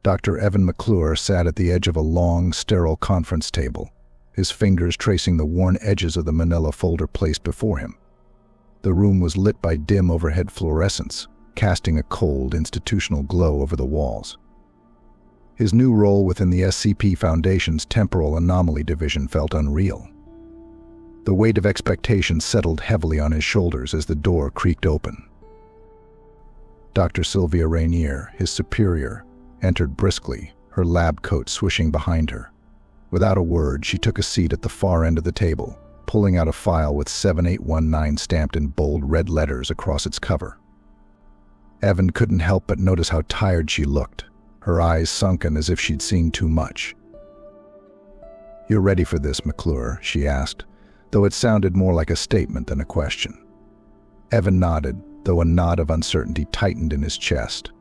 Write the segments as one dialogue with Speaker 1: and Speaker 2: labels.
Speaker 1: Dr. Evan McClure sat at the edge of a long, sterile conference table, his fingers tracing the worn edges of the manila folder placed before him. The room was lit by dim overhead fluorescence, casting a cold, institutional glow over the walls. His new role within the SCP Foundation's Temporal Anomaly division felt unreal. The weight of expectation settled heavily on his shoulders as the door creaked open. Dr. Sylvia Rainier, his superior, entered briskly, her lab coat swishing behind her. Without a word, she took a seat at the far end of the table, pulling out a file with 7819 stamped in bold red letters across its cover. Evan couldn't help but notice how tired she looked, her eyes sunken as if she'd seen too much. "You're ready for this, McClure?" she asked, though it sounded more like a statement than a question. Evan nodded, though a knot of uncertainty tightened in his chest.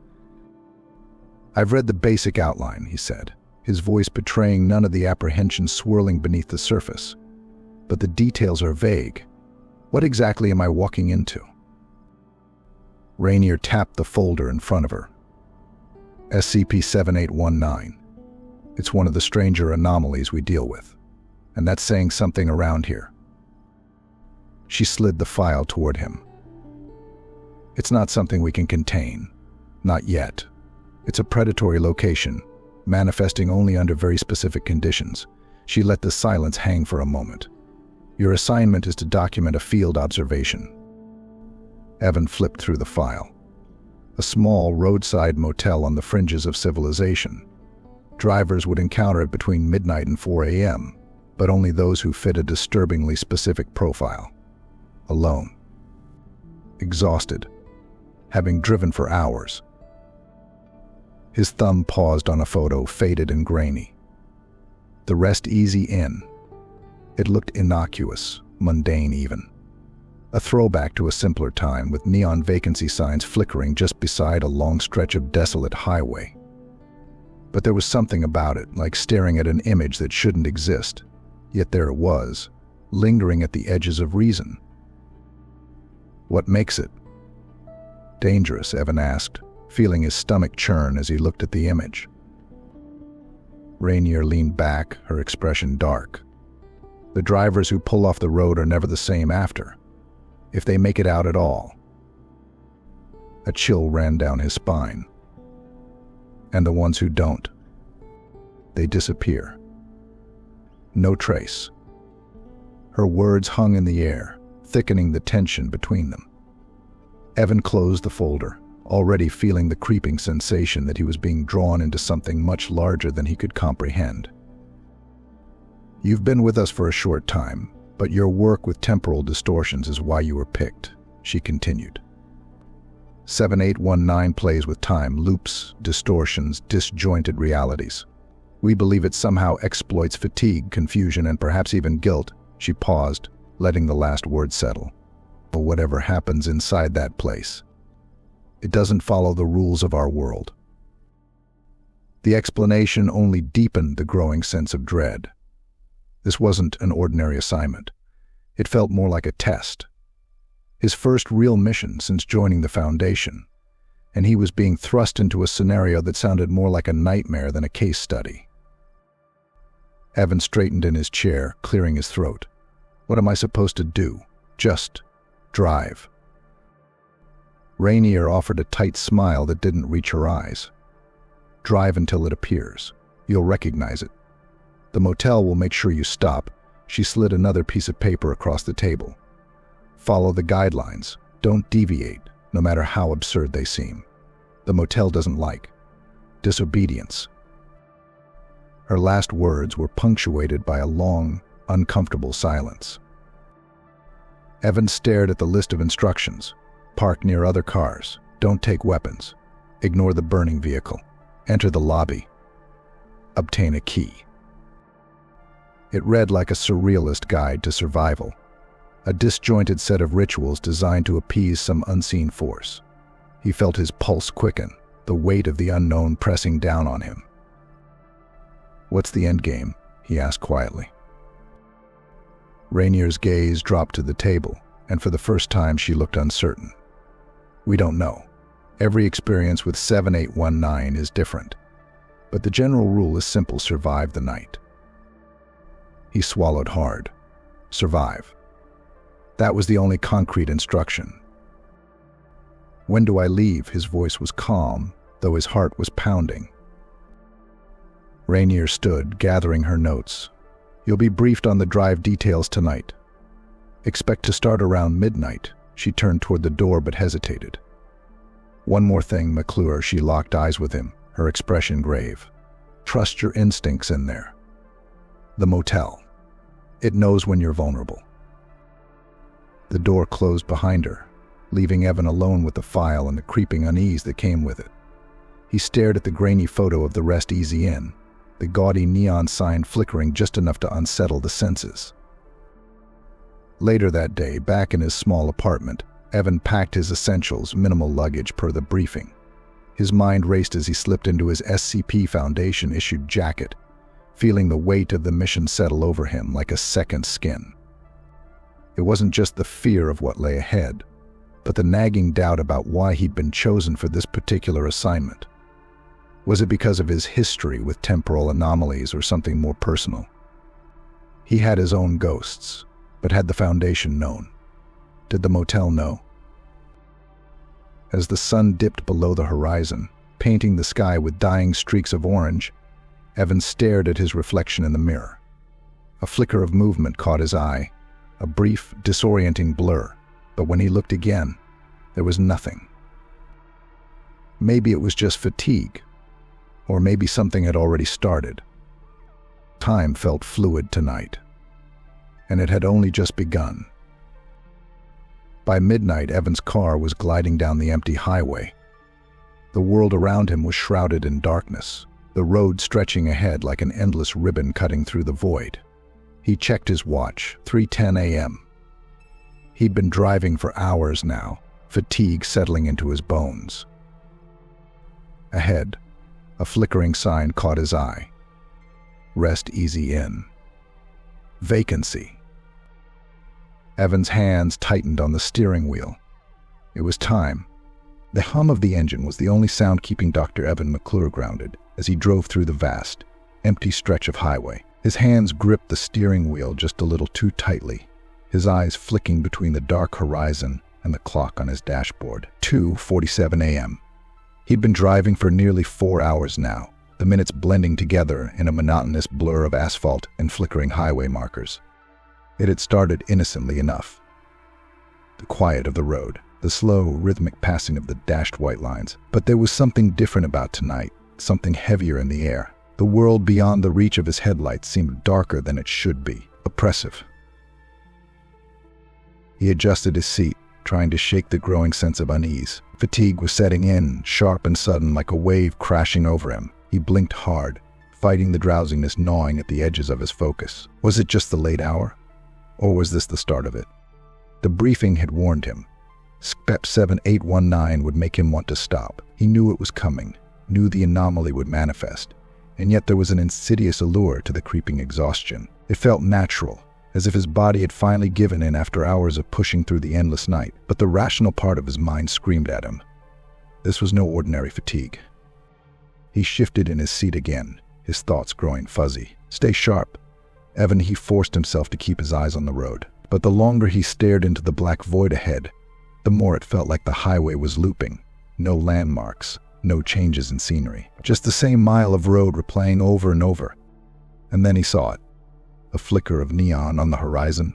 Speaker 1: "I've read the basic outline," he said, his voice betraying none of the apprehension swirling beneath the surface. "But the details are vague. What exactly am I walking into?" Rainier tapped the folder in front of her. SCP-7819. It's one of the stranger anomalies we deal with, and that's saying something around here. She slid the file toward him. "It's not something we can contain. Not yet. It's a predatory location, manifesting only under very specific conditions." She let the silence hang for a moment. "Your assignment is to document a field observation." Evan flipped through the file. A small roadside motel on the fringes of civilization. Drivers would encounter it between midnight and 4 a.m., but only those who fit a disturbingly specific profile. Alone. Exhausted. Having driven for hours. His thumb paused on a photo, faded and grainy. The Rest-Eazy Inn. It looked innocuous, mundane even. A throwback to a simpler time, with neon vacancy signs flickering just beside a long stretch of desolate highway. But there was something about it, like staring at an image that shouldn't exist. Yet there it was, lingering at the edges of reason. "What makes it dangerous?" Evan asked, feeling his stomach churn as he looked at the image. Rainier leaned back, her expression dark. "The drivers who pull off the road are never the same after, if they make it out at all." A chill ran down his spine. "And the ones who don't, they disappear. No trace." Her words hung in the air, thickening the tension between them. Evan closed the folder, already feeling the creeping sensation that he was being drawn into something much larger than he could comprehend. "You've been with us for a short time, but your work with temporal distortions is why you were picked," she continued. 7819 plays with time, loops, distortions, disjointed realities. We believe it somehow exploits fatigue, confusion, and perhaps even guilt. She paused, letting the last word settle. "But whatever happens inside that place, it doesn't follow the rules of our world." The explanation only deepened the growing sense of dread. This wasn't an ordinary assignment. It felt more like a test. His first real mission since joining the Foundation, and he was being thrust into a scenario that sounded more like a nightmare than a case study. Evan straightened in his chair, clearing his throat. "What am I supposed to do? Just drive?" Rainier offered a tight smile that didn't reach her eyes. "Drive until it appears. You'll recognize it. The motel will make sure you stop." She slid another piece of paper across the table. "Follow the guidelines. Don't deviate, no matter how absurd they seem. The motel doesn't like disobedience." Her last words were punctuated by a long, uncomfortable silence. Evan stared at the list of instructions. Park near other cars. Don't take weapons. Ignore the burning vehicle. Enter the lobby. Obtain a key. It read like a surrealist guide to survival, a disjointed set of rituals designed to appease some unseen force. He felt his pulse quicken, the weight of the unknown pressing down on him. "What's the end game?" he asked quietly. Rainier's gaze dropped to the table, and for the first time she looked uncertain. "We don't know. Every experience with 7819 is different. But the general rule is simple: survive the night. He swallowed hard. Survive. That was the only concrete instruction. When do I leave? His voice was calm, though his heart was pounding. Rainier stood, gathering her notes. You'll be briefed on the drive details tonight. Expect to start around midnight. She turned toward the door but hesitated. One more thing, McClure. She locked eyes with him, her expression grave. Trust your instincts in there. The motel. It knows when you're vulnerable. The door closed behind her, leaving Evan alone with the file and the creeping unease that came with it. He stared at the grainy photo of the Rest-Eazy Inn, the gaudy neon sign flickering just enough to unsettle the senses. Later that day, back in his small apartment, Evan packed his essentials, minimal luggage per the briefing. His mind raced as he slipped into his SCP Foundation-issued jacket, feeling the weight of the mission settle over him like a second skin. It wasn't just the fear of what lay ahead, but the nagging doubt about why he'd been chosen for this particular assignment. Was it because of his history with temporal anomalies or something more personal? He had his own ghosts, but had the Foundation known? Did the motel know? As the sun dipped below the horizon, painting the sky with dying streaks of orange, Evan stared at his reflection in the mirror. A flicker of movement caught his eye, a brief, disorienting blur, but when he looked again, there was nothing. Maybe it was just fatigue, or maybe something had already started. Time felt fluid tonight, and it had only just begun. By midnight, Evan's car was gliding down the empty highway. The world around him was shrouded in darkness, the road stretching ahead like an endless ribbon cutting through the void. He checked his watch, 3:10 a.m. He'd been driving for hours now, fatigue settling into his bones. Ahead, a flickering sign caught his eye. Rest-Eazy Inn. Vacancy. Evan's hands tightened on the steering wheel. It was time. The hum of the engine was the only sound keeping Dr. Evan McClure grounded as he drove through the vast, empty stretch of highway. His hands gripped the steering wheel just a little too tightly, his eyes flicking between the dark horizon and the clock on his dashboard. 2:47 a.m. He'd been driving for nearly 4 hours now, the minutes blending together in a monotonous blur of asphalt and flickering highway markers. It had started innocently enough. The quiet of the road, the slow, rhythmic passing of the dashed white lines. But there was something different about tonight, something heavier in the air. The world beyond the reach of his headlights seemed darker than it should be, oppressive. He adjusted his seat, trying to shake the growing sense of unease. Fatigue was setting in, sharp and sudden, like a wave crashing over him. He blinked hard, fighting the drowsiness gnawing at the edges of his focus. Was it just the late hour? Or was this the start of it? The briefing had warned him. SCP-7819 would make him want to stop. He knew it was coming, knew the anomaly would manifest. And yet there was an insidious allure to the creeping exhaustion. It felt natural, as if his body had finally given in after hours of pushing through the endless night. But the rational part of his mind screamed at him. This was no ordinary fatigue. He shifted in his seat again, his thoughts growing fuzzy. Stay sharp. Evan, he forced himself to keep his eyes on the road. But the longer he stared into the black void ahead, the more it felt like the highway was looping. No landmarks, no changes in scenery. Just the same mile of road replaying over and over. And then he saw it. A flicker of neon on the horizon.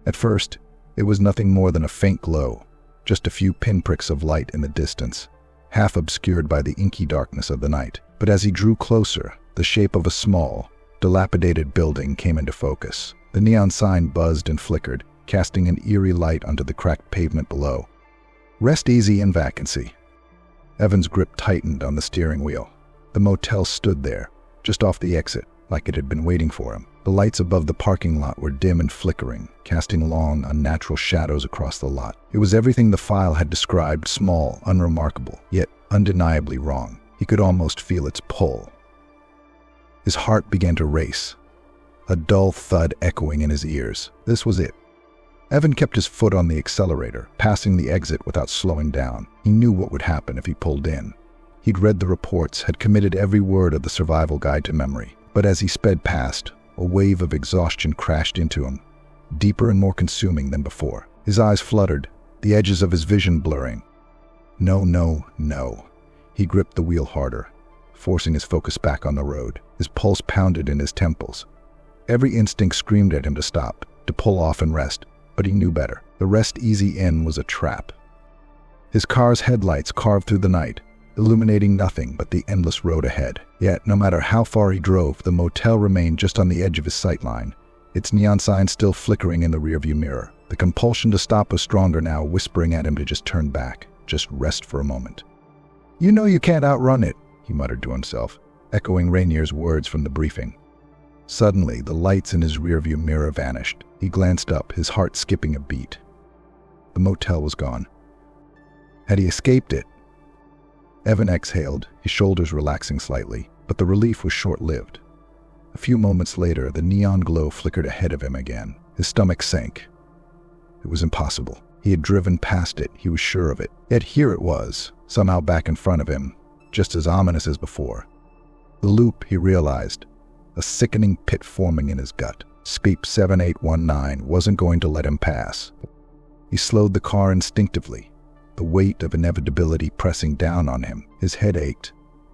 Speaker 1: At first, it was nothing more than a faint glow, just a few pinpricks of light in the distance, half obscured by the inky darkness of the night. But as he drew closer, the shape of a small, dilapidated building came into focus. The neon sign buzzed and flickered, casting an eerie light onto the cracked pavement below. Rest-Eazy Inn Vacancy. Evan's grip tightened on the steering wheel. The motel stood there, just off the exit, like it had been waiting for him. The lights above the parking lot were dim and flickering, casting long, unnatural shadows across the lot. It was everything the file had described: small, unremarkable, yet undeniably wrong. He could almost feel its pull. His heart began to race, a dull thud echoing in his ears. This was it. Evan kept his foot on the accelerator, passing the exit without slowing down. He knew what would happen if he pulled in. He'd read the reports, had committed every word of the survival guide to memory. But as he sped past, a wave of exhaustion crashed into him, deeper and more consuming than before. His eyes fluttered, the edges of his vision blurring. No, no, no. He gripped the wheel harder, forcing his focus back on the road. His pulse pounded in his temples. Every instinct screamed at him to stop, to pull off and rest, but he knew better. The Rest-Eazy Inn was a trap. His car's headlights carved through the night, illuminating nothing but the endless road ahead. Yet, no matter how far he drove, the motel remained just on the edge of his sightline, its neon sign still flickering in the rearview mirror. The compulsion to stop was stronger now, whispering at him to just turn back, just rest for a moment. "You know you can't outrun it," he muttered to himself, echoing Rainier's words from the briefing. Suddenly, the lights in his rearview mirror vanished. He glanced up, his heart skipping a beat. The motel was gone. Had he escaped it? Evan exhaled, his shoulders relaxing slightly, but the relief was short-lived. A few moments later, the neon glow flickered ahead of him again. His stomach sank. It was impossible. He had driven past it, he was sure of it. Yet here it was, somehow back in front of him, just as ominous as before. The loop, he realized, a sickening pit forming in his gut. SCP-7819 wasn't going to let him pass. He slowed the car instinctively, the weight of inevitability pressing down on him. His head ached,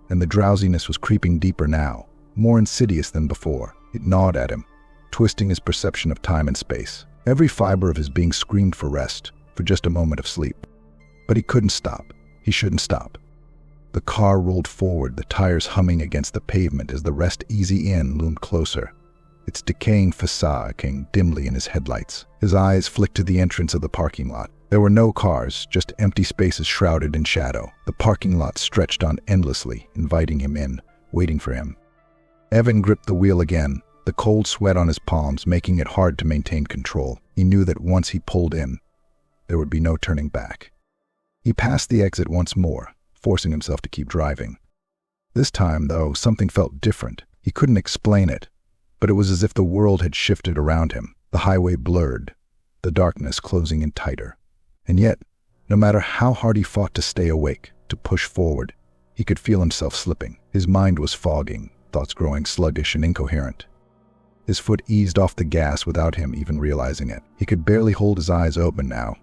Speaker 1: and the drowsiness was creeping deeper now, more insidious than before. It gnawed at him, twisting his perception of time and space. Every fiber of his being screamed for rest, for just a moment of sleep. But he couldn't stop. He shouldn't stop. The car rolled forward, the tires humming against the pavement as the Rest-Eazy Inn loomed closer. Its decaying facade came dimly in his headlights. His eyes flicked to the entrance of the parking lot. There were no cars, just empty spaces shrouded in shadow. The parking lot stretched on endlessly, inviting him in, waiting for him. Evan gripped the wheel again, the cold sweat on his palms making it hard to maintain control. He knew that once he pulled in, there would be no turning back. He passed the exit once more, forcing himself to keep driving. This time, though, something felt different. He couldn't explain it, but it was as if the world had shifted around him. The highway blurred, the darkness closing in tighter. And yet, no matter how hard he fought to stay awake, to push forward, he could feel himself slipping. His mind was fogging, thoughts growing sluggish and incoherent. His foot eased off the gas without him even realizing it. He could barely hold his eyes open now.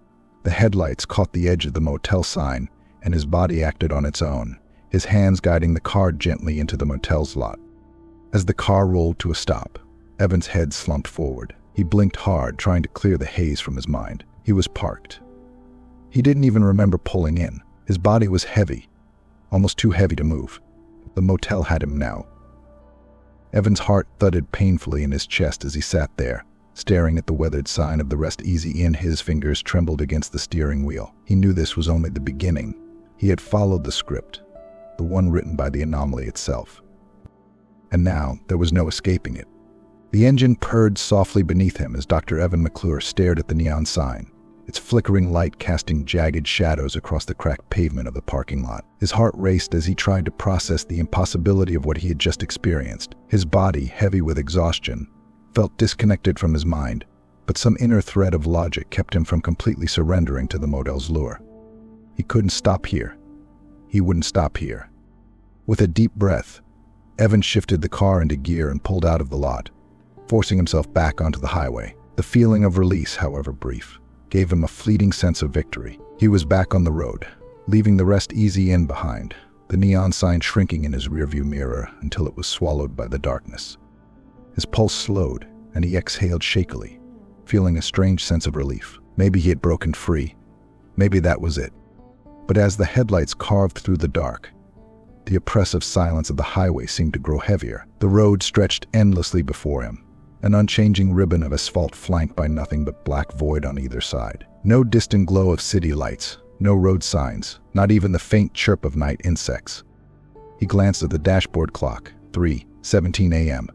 Speaker 1: The headlights caught the edge of the motel sign, and his body acted on its own, his hands guiding the car gently into the motel's lot. As the car rolled to a stop, Evan's head slumped forward. He blinked hard, trying to clear the haze from his mind. He was parked. He didn't even remember pulling in. His body was heavy, almost too heavy to move. The motel had him now. Evan's heart thudded painfully in his chest as he sat there, staring at the weathered sign of the Rest-Eazy Inn. His fingers trembled against the steering wheel. He knew this was only the beginning. He had followed the script, the one written by the Anomaly itself. And now there was no escaping it. The engine purred softly beneath him as Dr. Evan McClure stared at the neon sign, its flickering light casting jagged shadows across the cracked pavement of the parking lot. His heart raced as he tried to process the impossibility of what he had just experienced. His body, heavy with exhaustion, felt disconnected from his mind, but some inner thread of logic kept him from completely surrendering to the motel's lure. He couldn't stop here. He wouldn't stop here. With a deep breath, Evan shifted the car into gear and pulled out of the lot, forcing himself back onto the highway. The feeling of release, however brief, gave him a fleeting sense of victory. He was back on the road, leaving the Rest-Eazy Inn behind, the neon sign shrinking in his rearview mirror until it was swallowed by the darkness. His pulse slowed, and he exhaled shakily, feeling a strange sense of relief. Maybe he had broken free. Maybe that was it. But as the headlights carved through the dark, the oppressive silence of the highway seemed to grow heavier. The road stretched endlessly before him, an unchanging ribbon of asphalt flanked by nothing but black void on either side. No distant glow of city lights, no road signs, not even the faint chirp of night insects. He glanced at the dashboard clock, 3:17 a.m.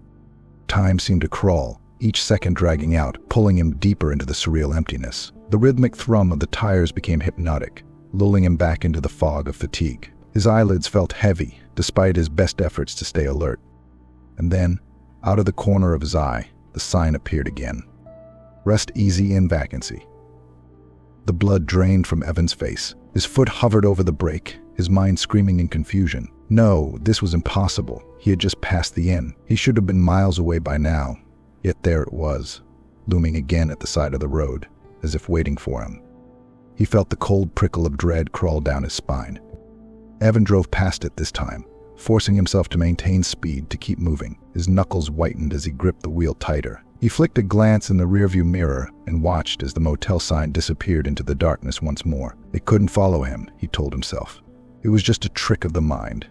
Speaker 1: Time seemed to crawl, each second dragging out, pulling him deeper into the surreal emptiness. The rhythmic thrum of the tires became hypnotic, lulling him back into the fog of fatigue. His eyelids felt heavy, despite his best efforts to stay alert. And then, out of the corner of his eye, the sign appeared again. Rest-Eazy Inn Vacancy. The blood drained from Evan's face. His foot hovered over the brake, his mind screaming in confusion. No, this was impossible. He had just passed the inn. He should have been miles away by now. Yet there it was, looming again at the side of the road, as if waiting for him. He felt the cold prickle of dread crawl down his spine. Evan drove past it this time, forcing himself to maintain speed to keep moving. His knuckles whitened as he gripped the wheel tighter. He flicked a glance in the rearview mirror and watched as the motel sign disappeared into the darkness once more. It couldn't follow him, he told himself. It was just a trick of the mind.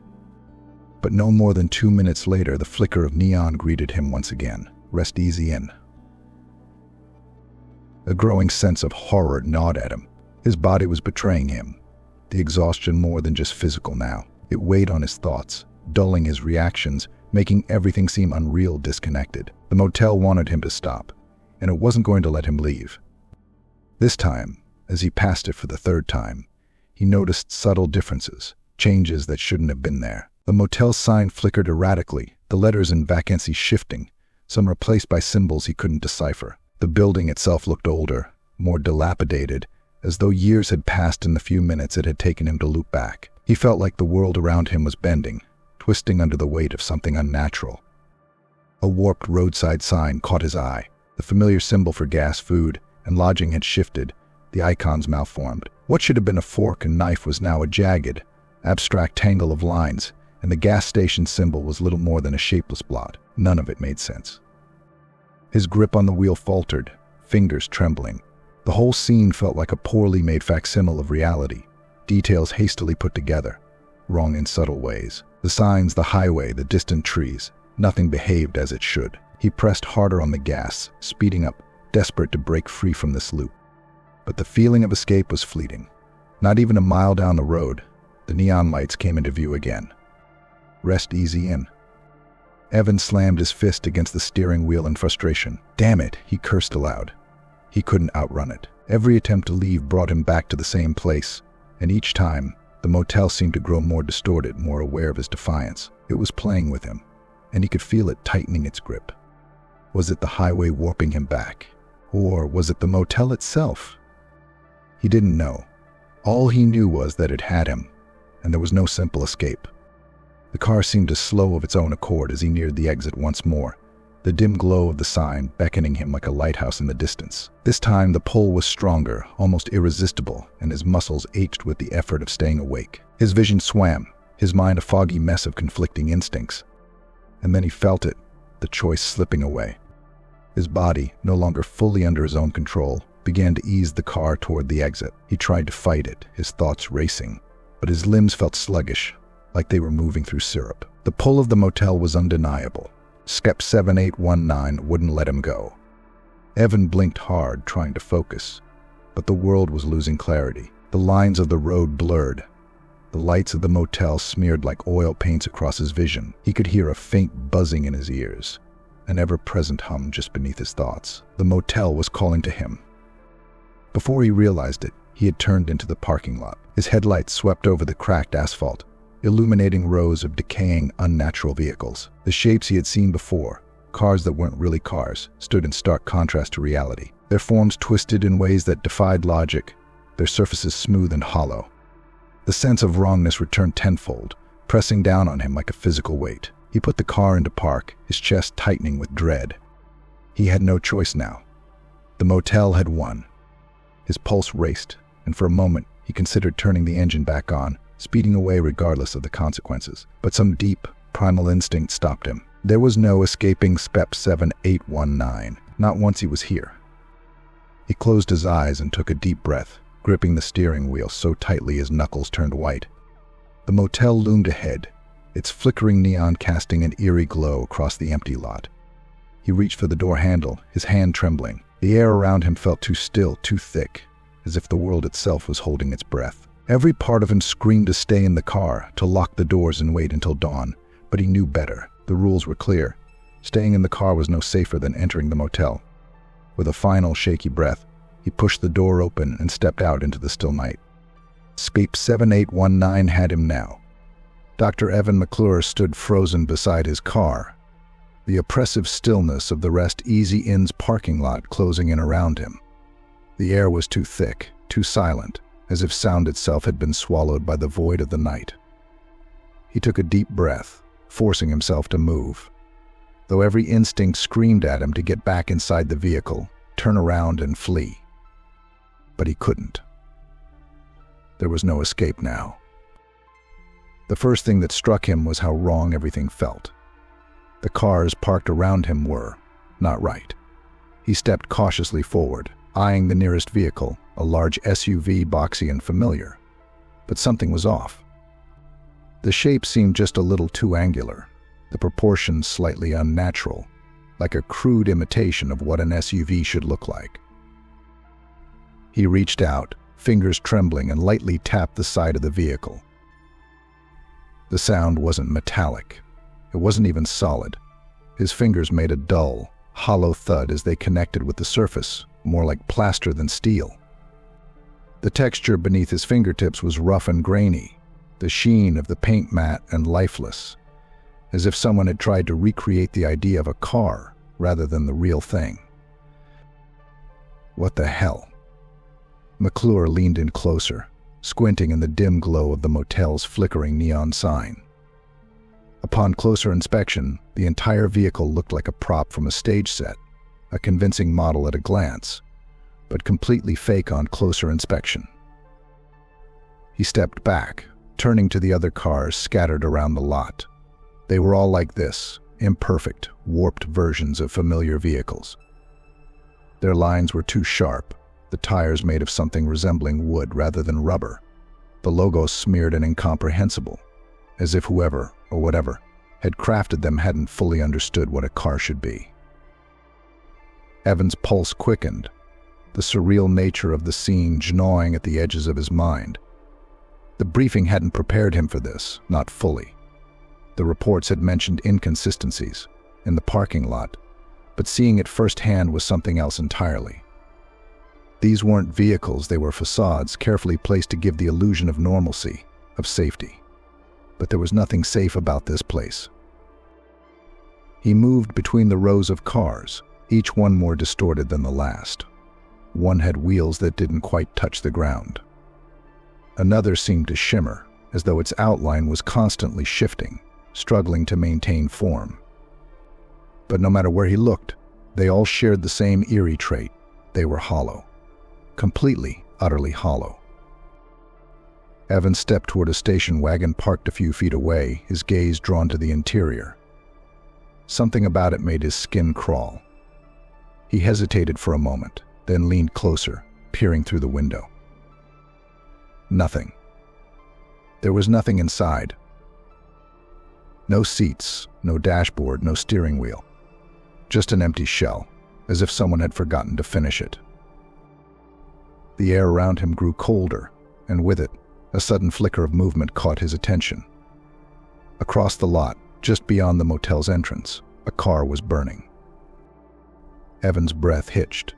Speaker 1: But no more than 2 minutes later, the flicker of neon greeted him once again. Rest-Eazy Inn. A growing sense of horror gnawed at him. His body was betraying him. The exhaustion more than just physical now. It weighed on his thoughts, dulling his reactions, making everything seem unreal, disconnected. The motel wanted him to stop, and it wasn't going to let him leave. This time, as he passed it for the third time, he noticed subtle differences, changes that shouldn't have been there. The motel sign flickered erratically, the letters in Vacancy shifting, some replaced by symbols he couldn't decipher. The building itself looked older, more dilapidated, as though years had passed in the few minutes it had taken him to loop back. He felt like the world around him was bending, twisting under the weight of something unnatural. A warped roadside sign caught his eye. The familiar symbol for gas, food, and lodging had shifted, the icons malformed. What should have been a fork and knife was now a jagged, abstract tangle of lines, and the gas station symbol was little more than a shapeless blot. None of it made sense. His grip on the wheel faltered, fingers trembling. The whole scene felt like a poorly made facsimile of reality, details hastily put together, wrong in subtle ways. The signs, the highway, the distant trees, nothing behaved as it should. He pressed harder on the gas, speeding up, desperate to break free from this loop. But the feeling of escape was fleeting. Not even a mile down the road, the neon lights came into view again. Rest-Eazy Inn. Evan slammed his fist against the steering wheel in frustration. Damn it, he cursed aloud. He couldn't outrun it. Every attempt to leave brought him back to the same place, and each time, the motel seemed to grow more distorted, more aware of his defiance. It was playing with him, and he could feel it tightening its grip. Was it the highway warping him back? Or was it the motel itself? He didn't know. All he knew was that it had him, and there was no simple escape. The car seemed to slow of its own accord as he neared the exit once more, the dim glow of the sign beckoning him like a lighthouse in the distance. This time the pull was stronger, almost irresistible, and his muscles ached with the effort of staying awake. His vision swam, his mind a foggy mess of conflicting instincts. And then he felt it, the choice slipping away. His body, no longer fully under his own control, began to ease the car toward the exit. He tried to fight it, his thoughts racing, but his limbs felt sluggish, like they were moving through syrup. The pull of the motel was undeniable. SCP-7819 wouldn't let him go. Evan blinked hard, trying to focus, but the world was losing clarity. The lines of the road blurred. The lights of the motel smeared like oil paints across his vision. He could hear a faint buzzing in his ears, an ever-present hum just beneath his thoughts. The motel was calling to him. Before he realized it, he had turned into the parking lot. His headlights swept over the cracked asphalt, illuminating rows of decaying, unnatural vehicles. The shapes he had seen before, cars that weren't really cars, stood in stark contrast to reality. Their forms twisted in ways that defied logic, their surfaces smooth and hollow. The sense of wrongness returned tenfold, pressing down on him like a physical weight. He put the car into park, his chest tightening with dread. He had no choice now. The motel had won. His pulse raced, and for a moment he considered turning the engine back on, speeding away regardless of the consequences. But some deep, primal instinct stopped him. There was no escaping SCP-7819, not once he was here. He closed his eyes and took a deep breath, gripping the steering wheel so tightly his knuckles turned white. The motel loomed ahead, its flickering neon casting an eerie glow across the empty lot. He reached for the door handle, his hand trembling. The air around him felt too still, too thick, as if the world itself was holding its breath. Every part of him screamed to stay in the car, to lock the doors and wait until dawn, but he knew better. The rules were clear. Staying in the car was no safer than entering the motel. With a final shaky breath, he pushed the door open and stepped out into the still night. SCP-7819 had him now. Dr. Evan McClure stood frozen beside his car, the oppressive stillness of the Rest-Eazy Inn's parking lot closing in around him. The air was too thick, too silent, as if sound itself had been swallowed by the void of the night. He took a deep breath, forcing himself to move, though every instinct screamed at him to get back inside the vehicle, turn around and flee. But he couldn't. There was no escape now. The first thing that struck him was how wrong everything felt. The cars parked around him were not right. He stepped cautiously forward, eyeing the nearest vehicle, a large SUV, boxy and familiar. But something was off. The shape seemed just a little too angular, the proportions slightly unnatural, like a crude imitation of what an SUV should look like. He reached out, fingers trembling, and lightly tapped the side of the vehicle. The sound wasn't metallic. It wasn't even solid. His fingers made a dull, hollow thud as they connected with the surface, more like plaster than steel. The texture beneath his fingertips was rough and grainy, the sheen of the paint matte and lifeless, as if someone had tried to recreate the idea of a car rather than the real thing. What the hell? McClure leaned in closer, squinting in the dim glow of the motel's flickering neon sign. Upon closer inspection, the entire vehicle looked like a prop from a stage set, a convincing model at a glance, but completely fake on closer inspection. He stepped back, turning to the other cars scattered around the lot. They were all like this, imperfect, warped versions of familiar vehicles. Their lines were too sharp, the tires made of something resembling wood rather than rubber, the logos smeared and incomprehensible, as if whoever, or whatever, had crafted them hadn't fully understood what a car should be. Evan's pulse quickened, the surreal nature of the scene gnawing at the edges of his mind. The briefing hadn't prepared him for this, not fully. The reports had mentioned inconsistencies in the parking lot, but seeing it firsthand was something else entirely. These weren't vehicles, they were facades carefully placed to give the illusion of normalcy, of safety. But there was nothing safe about this place. He moved between the rows of cars, each one more distorted than the last. One had wheels that didn't quite touch the ground. Another seemed to shimmer, as though its outline was constantly shifting, struggling to maintain form. But no matter where he looked, they all shared the same eerie trait. They were hollow. Completely, utterly hollow. Evan stepped toward a station wagon parked a few feet away, his gaze drawn to the interior. Something about it made his skin crawl. He hesitated for a moment, then leaned closer, peering through the window. Nothing. There was nothing inside. No seats, no dashboard, no steering wheel. Just an empty shell, as if someone had forgotten to finish it. The air around him grew colder, and with it, a sudden flicker of movement caught his attention. Across the lot, just beyond the motel's entrance, a car was burning. Evan's breath hitched.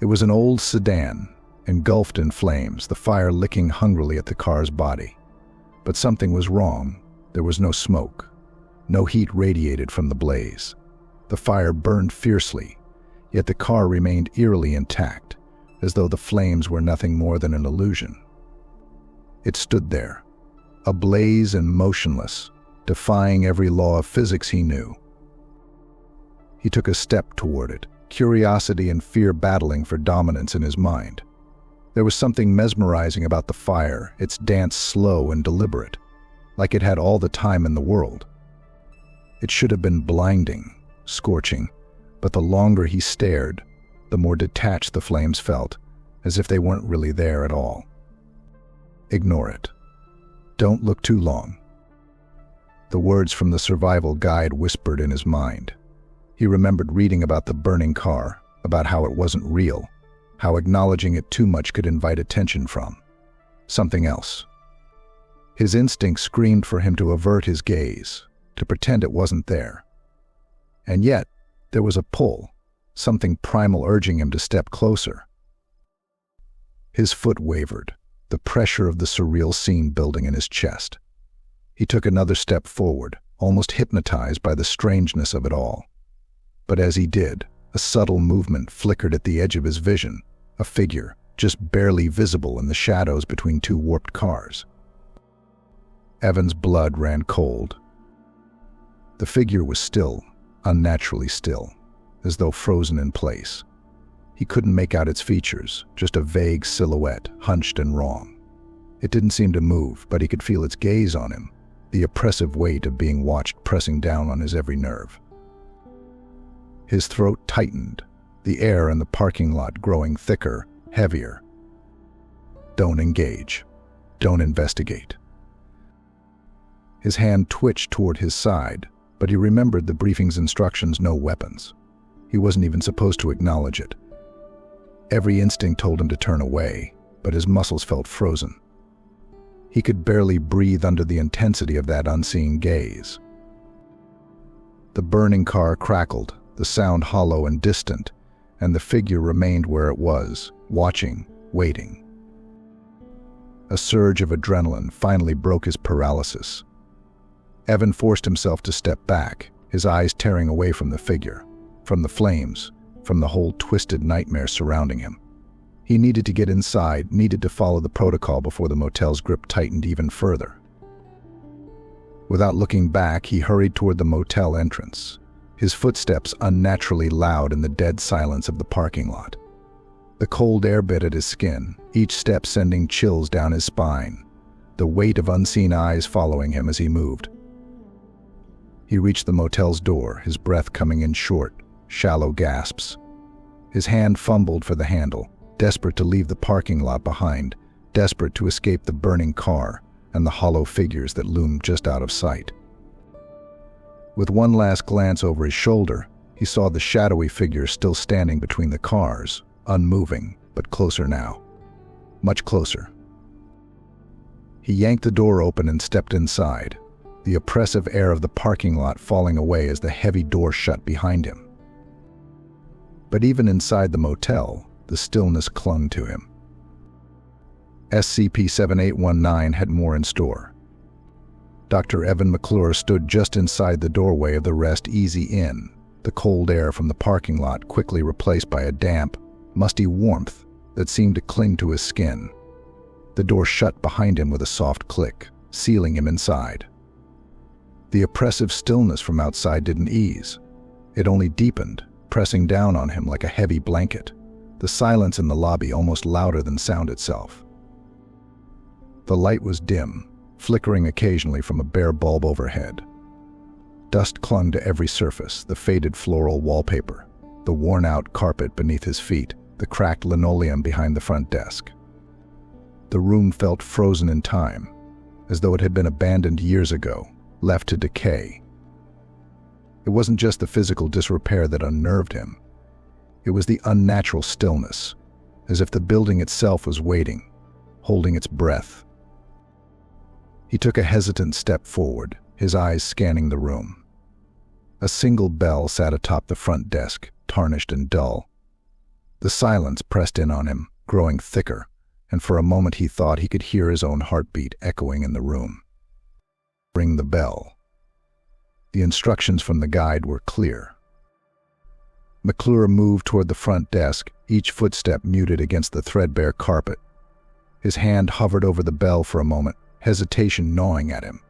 Speaker 1: It was an old sedan, engulfed in flames, the fire licking hungrily at the car's body. But something was wrong. There was no smoke. No heat radiated from the blaze. The fire burned fiercely, yet the car remained eerily intact, as though the flames were nothing more than an illusion. It stood there, ablaze and motionless, defying every law of physics he knew. He took a step toward it, curiosity and fear battling for dominance in his mind. There was something mesmerizing about the fire, its dance slow and deliberate, like it had all the time in the world. It should have been blinding, scorching, but the longer he stared, the more detached the flames felt, as if they weren't really there at all. Ignore it. Don't look too long. The words from the survival guide whispered in his mind. He remembered reading about the burning car, about how it wasn't real, how acknowledging it too much could invite attention from something else. His instinct screamed for him to avert his gaze, to pretend it wasn't there. And yet, there was a pull, something primal urging him to step closer. His foot wavered, the pressure of the surreal scene building in his chest. He took another step forward, almost hypnotized by the strangeness of it all. But as he did, a subtle movement flickered at the edge of his vision, a figure, just barely visible in the shadows between two warped cars. Evan's blood ran cold. The figure was still, unnaturally still, as though frozen in place. He couldn't make out its features, just a vague silhouette, hunched and wrong. It didn't seem to move, but he could feel its gaze on him, the oppressive weight of being watched pressing down on his every nerve. His throat tightened, the air in the parking lot growing thicker, heavier. Don't engage. Don't investigate. His hand twitched toward his side, but he remembered the briefing's instructions: no weapons. He wasn't even supposed to acknowledge it. Every instinct told him to turn away, but his muscles felt frozen. He could barely breathe under the intensity of that unseeing gaze. The burning car crackled, the sound hollow and distant, and the figure remained where it was, watching, waiting. A surge of adrenaline finally broke his paralysis. Evan forced himself to step back, his eyes tearing away from the figure, from the flames, from the whole twisted nightmare surrounding him. He needed to get inside, needed to follow the protocol before the motel's grip tightened even further. Without looking back, he hurried toward the motel entrance, his footsteps unnaturally loud in the dead silence of the parking lot. The cold air bit at his skin, each step sending chills down his spine, the weight of unseen eyes following him as he moved. He reached the motel's door, his breath coming in short, shallow gasps. His hand fumbled for the handle, desperate to leave the parking lot behind, desperate to escape the burning car and the hollow figures that loomed just out of sight. With one last glance over his shoulder, he saw the shadowy figure still standing between the cars, unmoving, but closer now. Much closer. He yanked the door open and stepped inside, the oppressive air of the parking lot falling away as the heavy door shut behind him. But even inside the motel, the stillness clung to him. SCP-7819 had more in store. Dr. Evan McClure stood just inside the doorway of the Rest-Eazy Inn, the cold air from the parking lot quickly replaced by a damp, musty warmth that seemed to cling to his skin. The door shut behind him with a soft click, sealing him inside. The oppressive stillness from outside didn't ease. It only deepened, pressing down on him like a heavy blanket, the silence in the lobby almost louder than sound itself. The light was dim, flickering occasionally from a bare bulb overhead. Dust clung to every surface, the faded floral wallpaper, the worn-out carpet beneath his feet, the cracked linoleum behind the front desk. The room felt frozen in time, as though it had been abandoned years ago, left to decay. It wasn't just the physical disrepair that unnerved him. It was the unnatural stillness, as if the building itself was waiting, holding its breath. He took a hesitant step forward, his eyes scanning the room. A single bell sat atop the front desk, tarnished and dull. The silence pressed in on him, growing thicker, and for a moment he thought he could hear his own heartbeat echoing in the room. Ring the bell. The instructions from the guide were clear. McClure moved toward the front desk, each footstep muted against the threadbare carpet. His hand hovered over the bell for a moment, hesitation gnawing at him.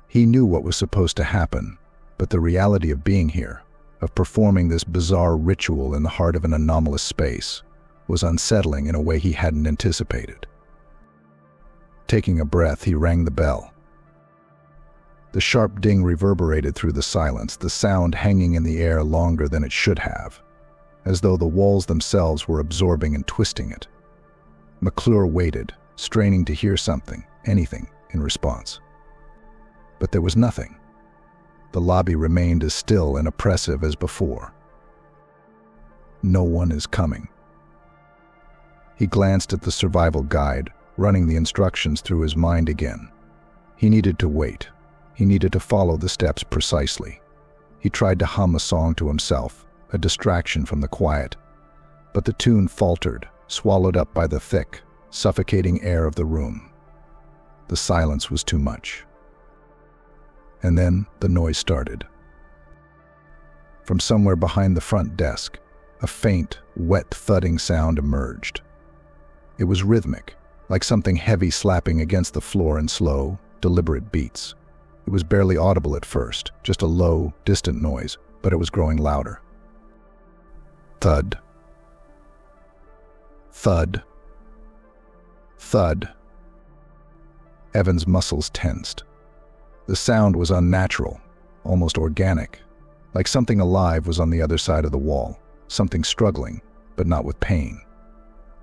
Speaker 1: He knew what was supposed to happen, but the reality of being here, of performing this bizarre ritual in the heart of an anomalous space, was unsettling in a way he hadn't anticipated. Taking a breath, he rang the bell. The sharp ding reverberated through the silence, the sound hanging in the air longer than it should have, as though the walls themselves were absorbing and twisting it. McClure waited, straining to hear something, anything, in response. But there was nothing. The lobby remained as still and oppressive as before. No one is coming. He glanced at the survival guide, running the instructions through his mind again. He needed to wait. He needed to follow the steps precisely. He tried to hum a song to himself, a distraction from the quiet. But the tune faltered, swallowed up by the thick, suffocating air of the room. The silence was too much. And then the noise started. From somewhere behind the front desk, a faint, wet thudding sound emerged. It was rhythmic, like something heavy slapping against the floor in slow, deliberate beats. It was barely audible at first, just a low, distant noise, but it was growing louder. Thud. Thud. Thud. Evan's muscles tensed. The sound was unnatural, almost organic, like something alive was on the other side of the wall, something struggling, but not with pain.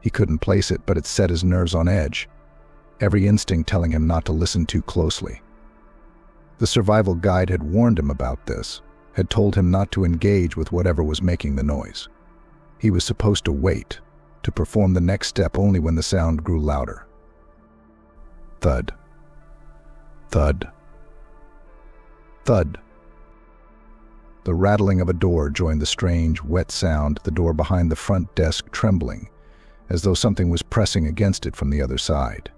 Speaker 1: He couldn't place it, but it set his nerves on edge, every instinct telling him not to listen too closely. The survival guide had warned him about this, had told him not to engage with whatever was making the noise. He was supposed to wait, to perform the next step only when the sound grew louder. Thud. Thud. Thud. The rattling of a door joined the strange, wet sound, the door behind the front desk trembling, as though something was pressing against it from the other side.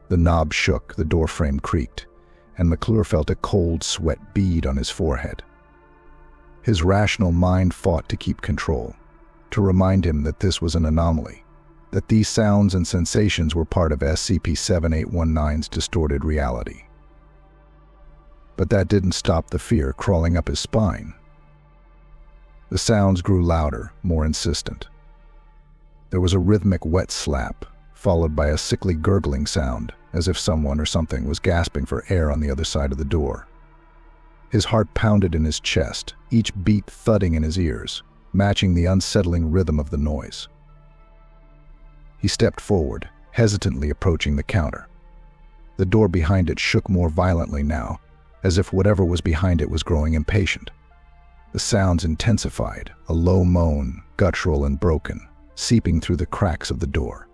Speaker 1: The knob shook, the door frame creaked, and McClure felt a cold sweat bead on his forehead. His rational mind fought to keep control, to remind him that this was an anomaly, that these sounds and sensations were part of SCP-7819's distorted reality. But that didn't stop the fear crawling up his spine. The sounds grew louder, more insistent. There was a rhythmic wet slap, followed by a sickly gurgling sound, as if someone or something was gasping for air on the other side of the door. His heart pounded in his chest, each beat thudding in his ears, matching the unsettling rhythm of the noise. He stepped forward, hesitantly approaching the counter. The door behind it shook more violently now, as if whatever was behind it was growing impatient. The sounds intensified, a low moan, guttural and broken, seeping through the cracks of the door.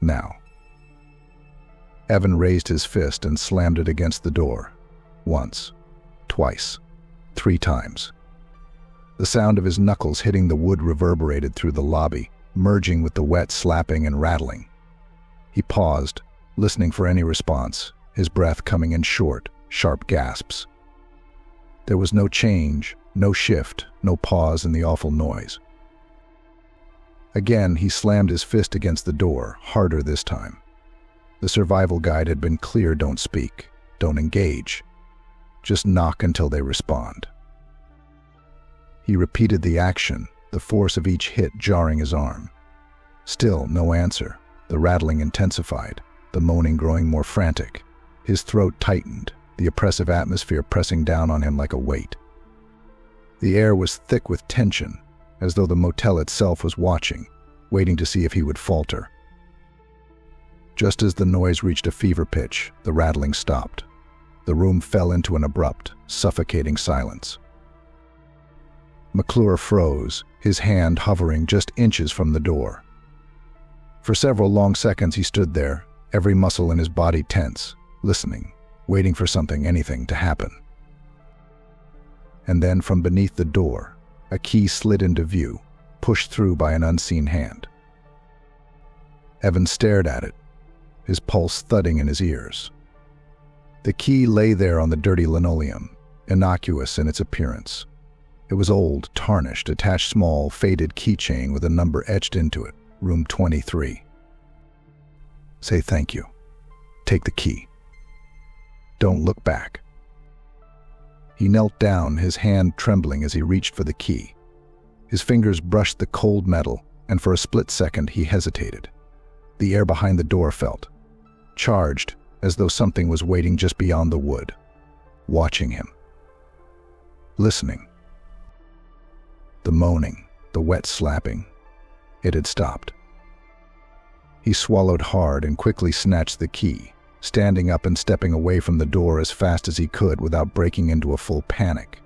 Speaker 1: Now. Evan raised his fist and slammed it against the door. Once, twice, 3 times. The sound of his knuckles hitting the wood reverberated through the lobby, merging with the wet slapping and rattling. He paused, listening for any response, his breath coming in short, sharp gasps. There was no change, no shift, no pause in the awful noise. Again, he slammed his fist against the door, harder this time. The survival guide had been clear: don't speak, don't engage. Just knock until they respond. He repeated the action, the force of each hit jarring his arm. Still no answer. The rattling intensified, the moaning growing more frantic. His throat tightened, the oppressive atmosphere pressing down on him like a weight. The air was thick with tension, as though the motel itself was watching, waiting to see if he would falter. Just as the noise reached a fever pitch, the rattling stopped. The room fell into an abrupt, suffocating silence. McClure froze, his hand hovering just inches from the door. For several long seconds he stood there, every muscle in his body tense, listening, waiting for something, anything, to happen. And then from beneath the door, a key slid into view, pushed through by an unseen hand. Evan stared at it, his pulse thudding in his ears. The key lay there on the dirty linoleum, innocuous in its appearance. It was old, tarnished, attached small, faded keychain with a number etched into it, room 23. Say thank you. Take the key. Don't look back. He knelt down, his hand trembling as he reached for the key. His fingers brushed the cold metal, and for a split second he hesitated. The air behind the door felt charged, as though something was waiting just beyond the wood, watching him, listening. The moaning, the wet slapping, it had stopped. He swallowed hard and quickly snatched the key, standing up and stepping away from the door as fast as he could without breaking into a full panic.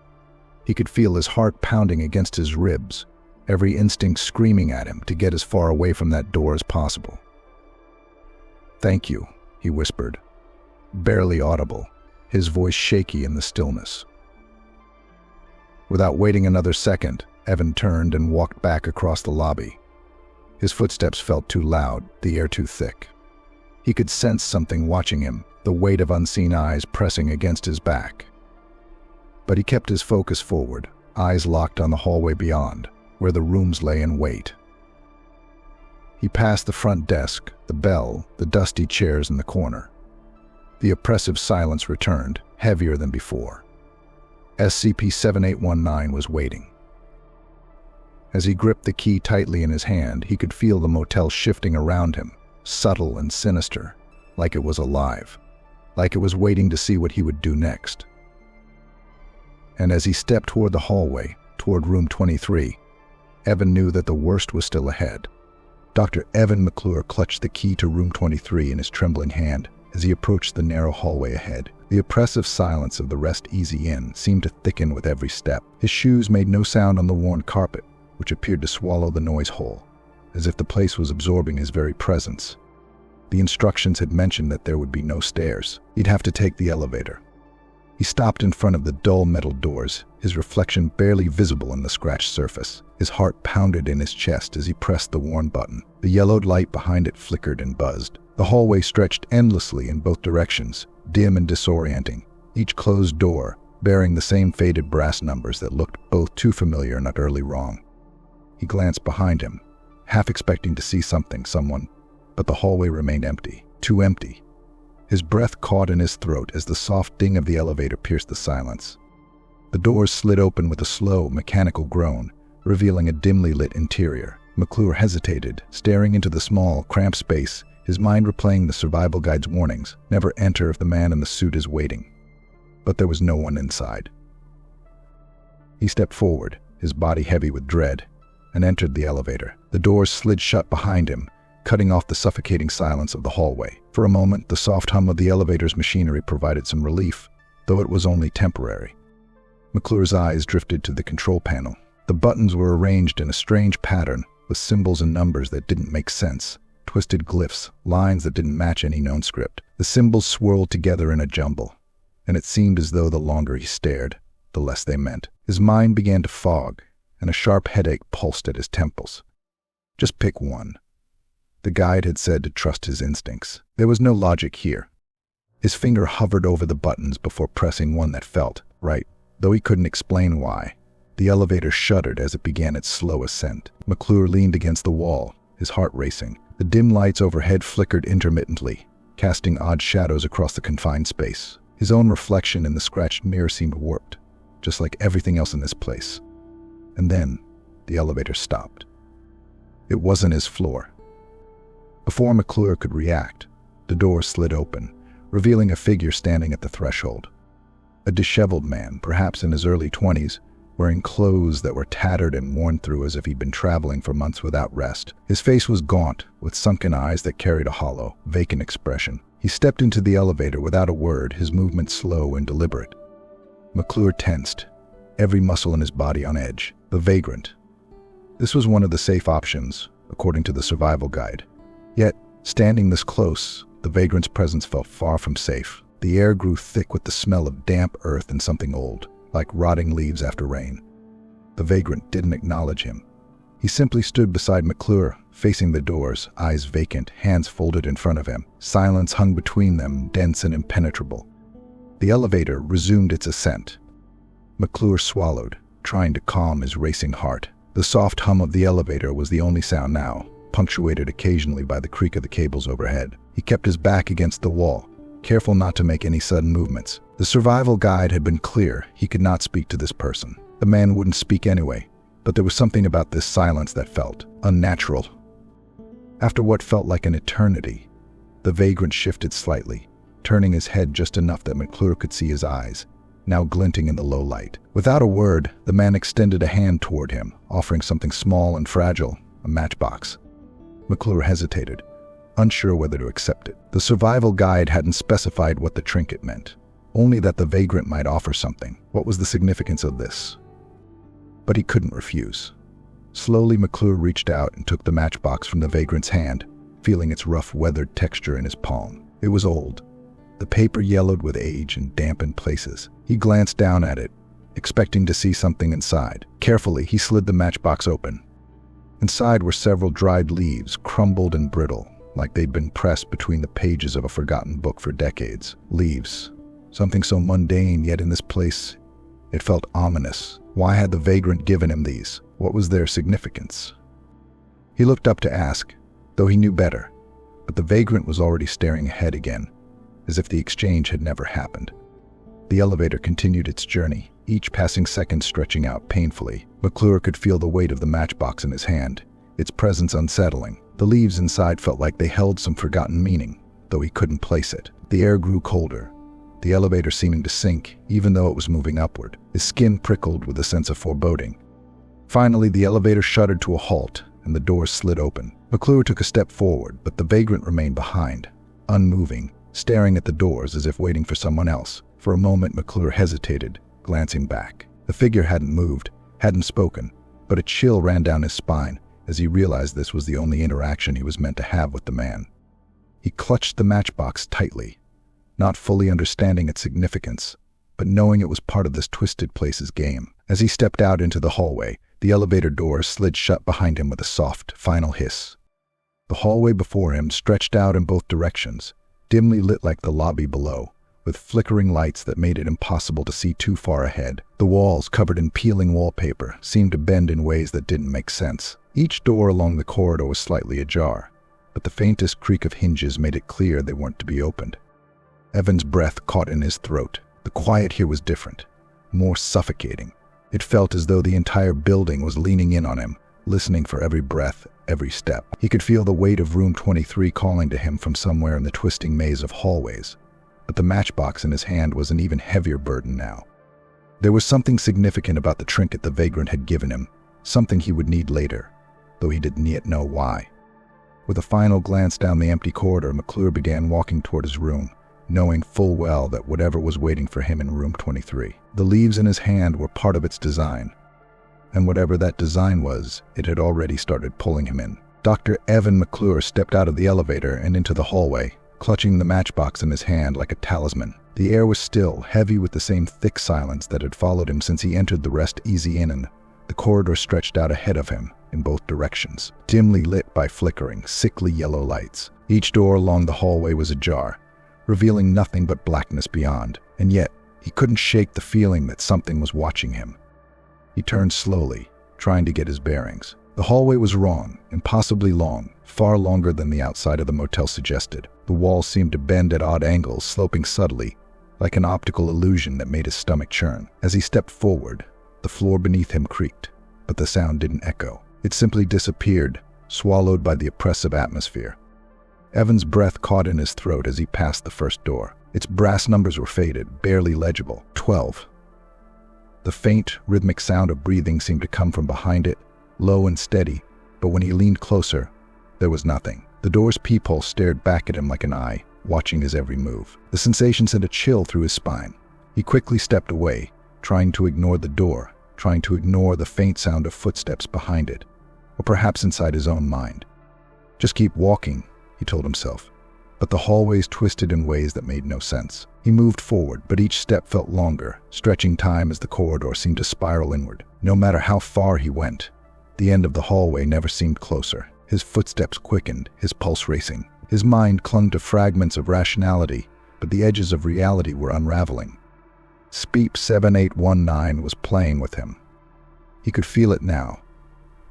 Speaker 1: He could feel his heart pounding against his ribs, every instinct screaming at him to get as far away from that door as possible. "Thank you," he whispered, barely audible, his voice shaky in the stillness. Without waiting another second, Evan turned and walked back across the lobby. His footsteps felt too loud, the air too thick. He could sense something watching him, the weight of unseen eyes pressing against his back. But he kept his focus forward, eyes locked on the hallway beyond, where the rooms lay in wait. He passed the front desk, the bell, the dusty chairs in the corner. The oppressive silence returned, heavier than before. SCP-7819 was waiting. As he gripped the key tightly in his hand, he could feel the motel shifting around him, subtle and sinister, like it was alive, like it was waiting to see what he would do next. And as he stepped toward the hallway, toward room 23, Evan knew that the worst was still ahead. Dr. Evan McClure clutched the key to room 23 in his trembling hand as he approached the narrow hallway ahead. The oppressive silence of the Rest-Eazy Inn seemed to thicken with every step. His shoes made no sound on the worn carpet, which appeared to swallow the noise whole, as if the place was absorbing his very presence. The instructions had mentioned that there would be no stairs. He'd have to take the elevator. He stopped in front of the dull metal doors, his reflection barely visible in the scratched surface. His heart pounded in his chest as he pressed the worn button. The yellowed light behind it flickered and buzzed. The hallway stretched endlessly in both directions, dim and disorienting, each closed door bearing the same faded brass numbers that looked both too familiar and utterly wrong. He glanced behind him, half expecting to see someone, but the hallway remained empty, too empty. His breath caught in his throat as the soft ding of the elevator pierced the silence. The doors slid open with a slow, mechanical groan, revealing a dimly lit interior. McClure hesitated, staring into the small, cramped space, his mind replaying the survival guide's warnings, "Never enter if the man in the suit is waiting." But there was no one inside. He stepped forward, his body heavy with dread, and entered the elevator. The doors slid shut behind him, cutting off the suffocating silence of the hallway. For a moment, the soft hum of the elevator's machinery provided some relief, though it was only temporary. McClure's eyes drifted to the control panel. The buttons were arranged in a strange pattern, with symbols and numbers that didn't make sense, twisted glyphs, lines that didn't match any known script. The symbols swirled together in a jumble, and it seemed as though the longer he stared, the less they meant. His mind began to fog, and a sharp headache pulsed at his temples. Just pick one. The guide had said to trust his instincts. There was no logic here. His finger hovered over the buttons before pressing one that felt right, though he couldn't explain why. The elevator shuddered as it began its slow ascent. McClure leaned against the wall, his heart racing. The dim lights overhead flickered intermittently, casting odd shadows across the confined space. His own reflection in the scratched mirror seemed warped, just like everything else in this place. And then, the elevator stopped. It wasn't his floor. Before McClure could react, the door slid open, revealing a figure standing at the threshold. A disheveled man, perhaps in his early 20s, wearing clothes that were tattered and worn through as if he'd been traveling for months without rest. His face was gaunt, with sunken eyes that carried a hollow, vacant expression. He stepped into the elevator without a word, his movements slow and deliberate. McClure tensed, every muscle in his body on edge. The vagrant. This was one of the safe options, according to the survival guide. Yet, standing this close, the vagrant's presence felt far from safe. The air grew thick with the smell of damp earth and something old, like rotting leaves after rain. The vagrant didn't acknowledge him. He simply stood beside McClure, facing the doors, eyes vacant, hands folded in front of him. Silence hung between them, dense and impenetrable. The elevator resumed its ascent. McClure swallowed, trying to calm his racing heart. The soft hum of the elevator was the only sound now, punctuated occasionally by the creak of the cables overhead. He kept his back against the wall, careful not to make any sudden movements. The survival guide had been clear. He could not speak to this person. The man wouldn't speak anyway, but there was something about this silence that felt unnatural. After what felt like an eternity, the vagrant shifted slightly, turning his head just enough that McClure could see his eyes, now glinting in the low light. Without a word, the man extended a hand toward him, offering something small and fragile, a matchbox. McClure hesitated, unsure whether to accept it. The survival guide hadn't specified what the trinket meant, only that the vagrant might offer something. What was the significance of this? But he couldn't refuse. Slowly, McClure reached out and took the matchbox from the vagrant's hand, feeling its rough, weathered texture in his palm. It was old, the paper yellowed with age and damp in places. He glanced down at it, expecting to see something inside. Carefully, he slid the matchbox open. Inside were several dried leaves, crumbled and brittle, like they'd been pressed between the pages of a forgotten book for decades. Leaves. Something so mundane, yet in this place, it felt ominous. Why had the vagrant given him these? What was their significance? He looked up to ask, though he knew better. But the vagrant was already staring ahead again, as if the exchange had never happened. The elevator continued its journey, each passing second stretching out painfully. McClure could feel the weight of the matchbox in his hand, its presence unsettling. The leaves inside felt like they held some forgotten meaning, though he couldn't place it. The air grew colder, the elevator seeming to sink, even though it was moving upward. His skin prickled with a sense of foreboding. Finally, the elevator shuddered to a halt, and the doors slid open. McClure took a step forward, but the vagrant remained behind, unmoving, staring at the doors as if waiting for someone else. For a moment, McClure hesitated, glancing back. The figure hadn't moved, hadn't spoken, but a chill ran down his spine as he realized this was the only interaction he was meant to have with the man. He clutched the matchbox tightly, not fully understanding its significance, but knowing it was part of this twisted place's game. As he stepped out into the hallway, the elevator door slid shut behind him with a soft, final hiss. The hallway before him stretched out in both directions, dimly lit like the lobby below, with flickering lights that made it impossible to see too far ahead. The walls, covered in peeling wallpaper, seemed to bend in ways that didn't make sense. Each door along the corridor was slightly ajar, but the faintest creak of hinges made it clear they weren't to be opened. Evan's breath caught in his throat. The quiet here was different, more suffocating. It felt as though the entire building was leaning in on him, listening for every breath, every step. He could feel the weight of room 23 calling to him from somewhere in the twisting maze of hallways. But the matchbox in his hand was an even heavier burden now. There was something significant about the trinket the vagrant had given him, something he would need later, though he didn't yet know why. With a final glance down the empty corridor, McClure began walking toward his room, knowing full well that whatever was waiting for him in room 23. The leaves in his hand were part of its design, and whatever that design was, it had already started pulling him in. Dr. Evan McClure stepped out of the elevator and into the hallway, clutching the matchbox in his hand like a talisman. The air was still, heavy with the same thick silence that had followed him since he entered the Rest-Eazy Inn. The corridor stretched out ahead of him, in both directions, dimly lit by flickering, sickly yellow lights. Each door along the hallway was ajar, revealing nothing but blackness beyond, and yet he couldn't shake the feeling that something was watching him. He turned slowly, trying to get his bearings. The hallway was wrong, impossibly long, far longer than the outside of the motel suggested. The walls seemed to bend at odd angles, sloping subtly, like an optical illusion that made his stomach churn. As he stepped forward, the floor beneath him creaked, but the sound didn't echo. It simply disappeared, swallowed by the oppressive atmosphere. Evan's breath caught in his throat as he passed the first door. Its brass numbers were faded, barely legible. 12. The faint, rhythmic sound of breathing seemed to come from behind it, low and steady, but when he leaned closer, there was nothing. The door's peephole stared back at him like an eye, watching his every move. The sensation sent a chill through his spine. He quickly stepped away, trying to ignore the door, trying to ignore the faint sound of footsteps behind it, or perhaps inside his own mind. Just keep walking, he told himself, but the hallways twisted in ways that made no sense. He moved forward, but each step felt longer, stretching time as the corridor seemed to spiral inward. No matter how far he went, the end of the hallway never seemed closer. His footsteps quickened, his pulse racing. His mind clung to fragments of rationality, but the edges of reality were unraveling. SCP-7819 was playing with him. He could feel it now,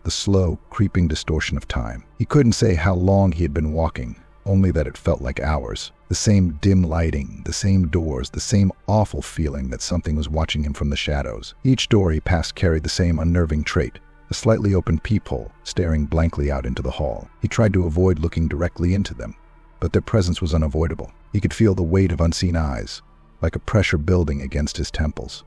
Speaker 1: the slow, creeping distortion of time. He couldn't say how long he had been walking, only that it felt like hours. The same dim lighting, the same doors, the same awful feeling that something was watching him from the shadows. Each door he passed carried the same unnerving trait, a slightly open peephole, staring blankly out into the hall. He tried to avoid looking directly into them, but their presence was unavoidable. He could feel the weight of unseen eyes, like a pressure building against his temples.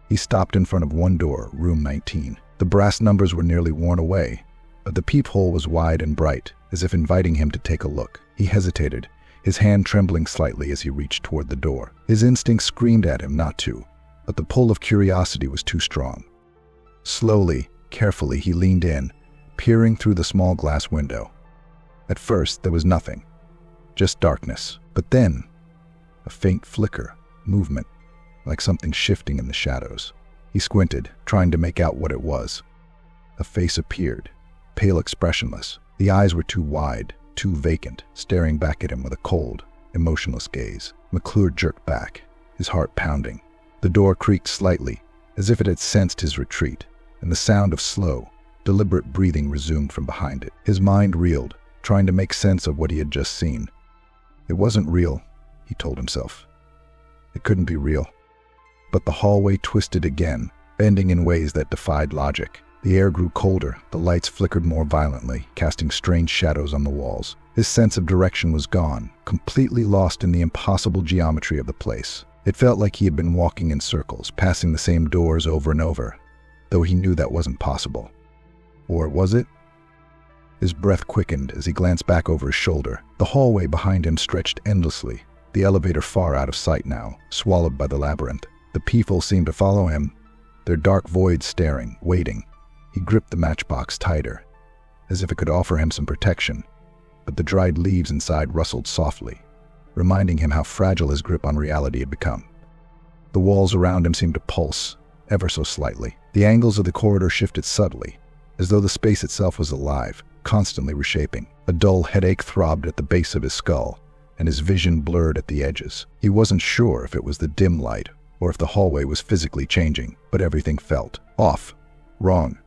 Speaker 1: He stopped in front of one door, room 19. The brass numbers were nearly worn away, but the peephole was wide and bright, as if inviting him to take a look. He hesitated, his hand trembling slightly as he reached toward the door. His instinct screamed at him not to, but the pull of curiosity was too strong. Slowly, carefully, he leaned in, peering through the small glass window. At first, there was nothing, just darkness. But then, a faint flicker, movement, like something shifting in the shadows. He squinted, trying to make out what it was. A face appeared, pale, expressionless. The eyes were too wide, too vacant, staring back at him with a cold, emotionless gaze. McClure jerked back, his heart pounding. The door creaked slightly, as if it had sensed his retreat, and the sound of slow, deliberate breathing resumed from behind it. His mind reeled, trying to make sense of what he had just seen. It wasn't real, he told himself. It couldn't be real. But the hallway twisted again, bending in ways that defied logic. The air grew colder, the lights flickered more violently, casting strange shadows on the walls. His sense of direction was gone, completely lost in the impossible geometry of the place. It felt like he had been walking in circles, passing the same doors over and over, though he knew that wasn't possible. Or was it? His breath quickened as he glanced back over his shoulder. The hallway behind him stretched endlessly, the elevator far out of sight now, swallowed by the labyrinth. The people seemed to follow him, their dark voids staring, waiting. He gripped the matchbox tighter, as if it could offer him some protection, but the dried leaves inside rustled softly, reminding him how fragile his grip on reality had become. The walls around him seemed to pulse, ever so slightly. The angles of the corridor shifted subtly, as though the space itself was alive, constantly reshaping. A dull headache throbbed at the base of his skull, and his vision blurred at the edges. He wasn't sure if it was the dim light, or if the hallway was physically changing, but everything felt off, wrong.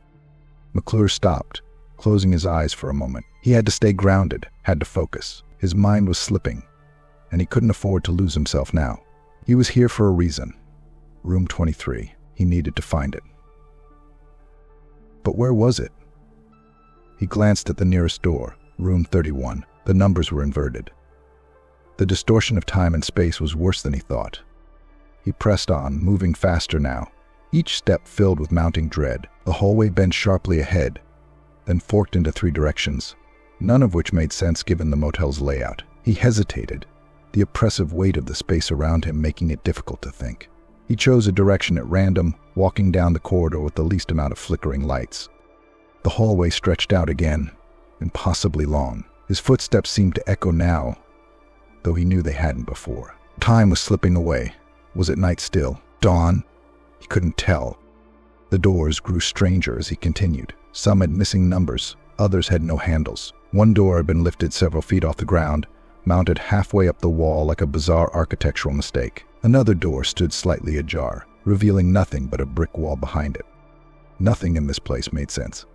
Speaker 1: McClure stopped, closing his eyes for a moment. He had to stay grounded, had to focus. His mind was slipping, and he couldn't afford to lose himself now. He was here for a reason. Room 23. He needed to find it. But where was it? He glanced at the nearest door, room 31. The numbers were inverted. The distortion of time and space was worse than he thought. He pressed on, moving faster now, each step filled with mounting dread. The hallway bent sharply ahead, then forked into 3 directions, none of which made sense given the motel's layout. He hesitated, the oppressive weight of the space around him making it difficult to think. He chose a direction at random, walking down the corridor with the least amount of flickering lights. The hallway stretched out again, impossibly long. His footsteps seemed to echo now, though he knew they hadn't before. Time was slipping away. Was it night still? Dawn? He couldn't tell. The doors grew stranger as he continued. Some had missing numbers, others had no handles. One door had been lifted several feet off the ground, mounted halfway up the wall like a bizarre architectural mistake. Another door stood slightly ajar, revealing nothing but a brick wall behind it. Nothing in this place made sense.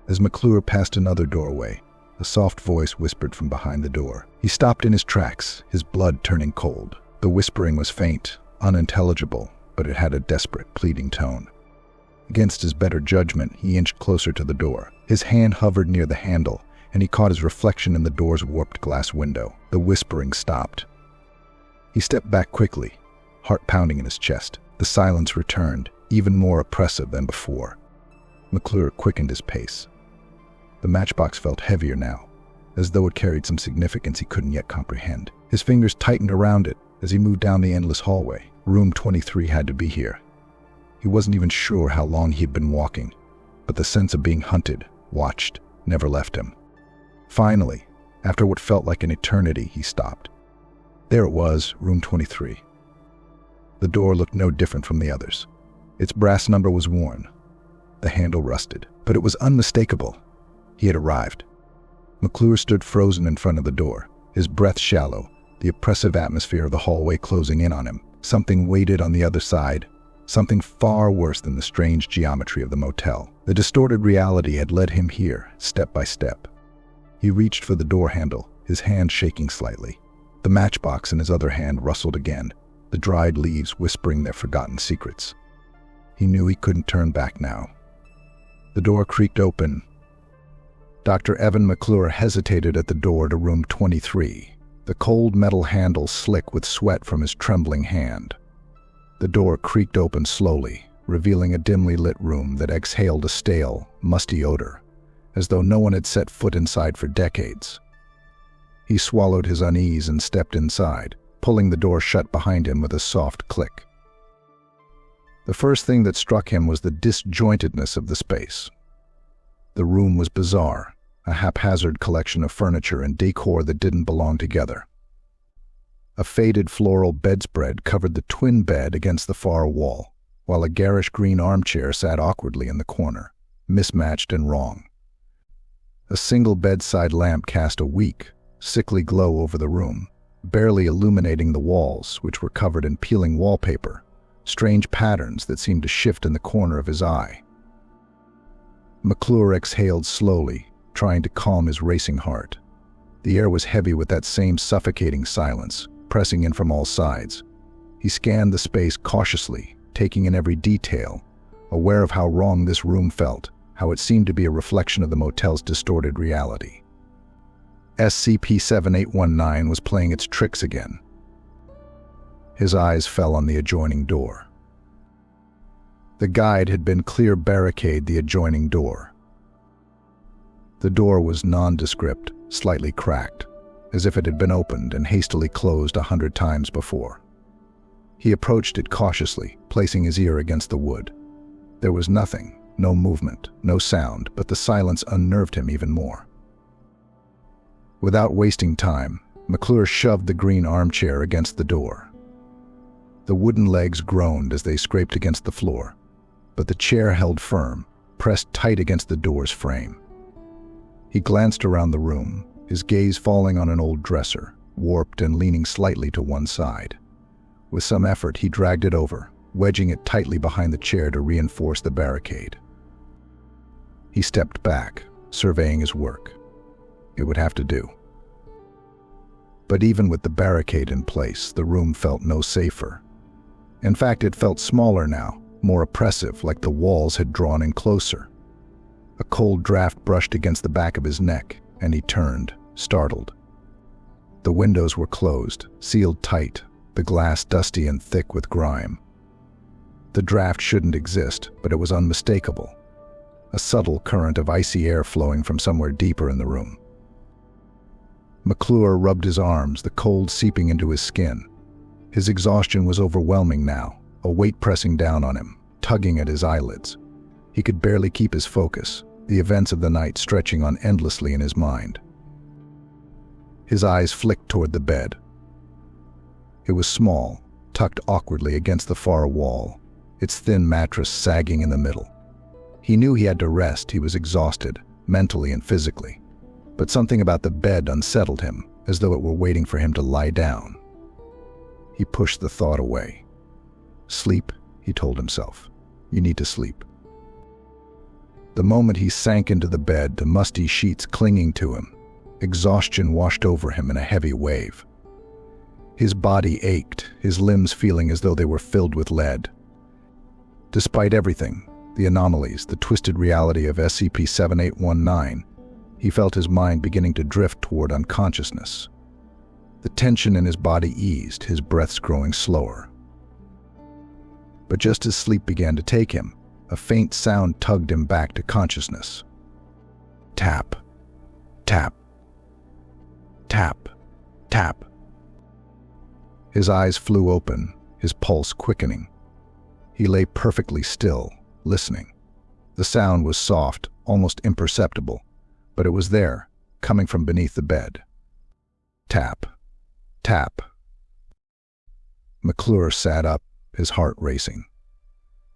Speaker 1: As McClure passed another doorway, a soft voice whispered from behind the door. He stopped in his tracks, his blood turning cold. The whispering was faint, unintelligible, but it had a desperate, pleading tone. Against his better judgment, he inched closer to the door. His hand hovered near the handle, and he caught his reflection in the door's warped glass window. The whispering stopped. He stepped back quickly, heart pounding in his chest. The silence returned, even more oppressive than before. McClure quickened his pace. The matchbox felt heavier now, as though it carried some significance he couldn't yet comprehend. His fingers tightened around it as he moved down the endless hallway. Room 23 had to be here. He wasn't even sure how long he had been walking, but the sense of being hunted, watched, never left him. Finally, after what felt like an eternity, he stopped. There it was, room 23. The door looked no different from the others. Its brass number was worn. The handle rusted, but it was unmistakable. He had arrived. McClure stood frozen in front of the door, his breath shallow, the oppressive atmosphere of the hallway closing in on him. Something waited on the other side, something far worse than the strange geometry of the motel. The distorted reality had led him here, step by step. He reached for the door handle, his hand shaking slightly. The matchbox in his other hand rustled again, the dried leaves whispering their forgotten secrets. He knew he couldn't turn back now. The door creaked open. Dr. Evan McClure hesitated at the door to room 23, the cold metal handle slick with sweat from his trembling hand. The door creaked open slowly, revealing a dimly lit room that exhaled a stale, musty odor, as though no one had set foot inside for decades. He swallowed his unease and stepped inside, pulling the door shut behind him with a soft click. The first thing that struck him was the disjointedness of the space. The room was bizarre, a haphazard collection of furniture and decor that didn't belong together. A faded floral bedspread covered the twin bed against the far wall, while a garish green armchair sat awkwardly in the corner, mismatched and wrong. A single bedside lamp cast a weak, sickly glow over the room, barely illuminating the walls, which were covered in peeling wallpaper, strange patterns that seemed to shift in the corner of his eye. McClure exhaled slowly, trying to calm his racing heart. The air was heavy with that same suffocating silence, pressing in from all sides. He scanned the space cautiously, taking in every detail, aware of how wrong this room felt, how it seemed to be a reflection of the motel's distorted reality. SCP-7819 was playing its tricks again. His eyes fell on the adjoining door. The guide had been clear barricade the adjoining door. The door was nondescript, slightly cracked, as if it had been opened and hastily closed 100 times before. He approached it cautiously, placing his ear against the wood. There was nothing, no movement, no sound, but the silence unnerved him even more. Without wasting time, McClure shoved the green armchair against the door. The wooden legs groaned as they scraped against the floor, but the chair held firm, pressed tight against the door's frame. He glanced around the room, his gaze falling on an old dresser, warped and leaning slightly to one side. With some effort, he dragged it over, wedging it tightly behind the chair to reinforce the barricade. He stepped back, surveying his work. It would have to do. But even with the barricade in place, the room felt no safer. In fact, it felt smaller now, more oppressive, like the walls had drawn in closer. A cold draft brushed against the back of his neck, and he turned, startled. The windows were closed, sealed tight, the glass dusty and thick with grime. The draft shouldn't exist, but it was unmistakable. A subtle current of icy air flowing from somewhere deeper in the room. McClure rubbed his arms, the cold seeping into his skin. His exhaustion was overwhelming now, a weight pressing down on him, tugging at his eyelids. He could barely keep his focus, the events of the night stretching on endlessly in his mind. His eyes flicked toward the bed. It was small, tucked awkwardly against the far wall, its thin mattress sagging in the middle. He knew he had to rest, he was exhausted, mentally and physically. But something about the bed unsettled him, as though it were waiting for him to lie down. He pushed the thought away. Sleep, he told himself. You need to sleep. The moment he sank into the bed, the musty sheets clinging to him, exhaustion washed over him in a heavy wave. His body ached, his limbs feeling as though they were filled with lead. Despite everything, the anomalies, the twisted reality of SCP-7819, he felt his mind beginning to drift toward unconsciousness. The tension in his body eased, his breaths growing slower. But just as sleep began to take him, a faint sound tugged him back to consciousness. Tap, tap, tap, tap. His eyes flew open, his pulse quickening. He lay perfectly still, listening. The sound was soft, almost imperceptible, but it was there, coming from beneath the bed. Tap, tap. McClure sat up, his heart racing.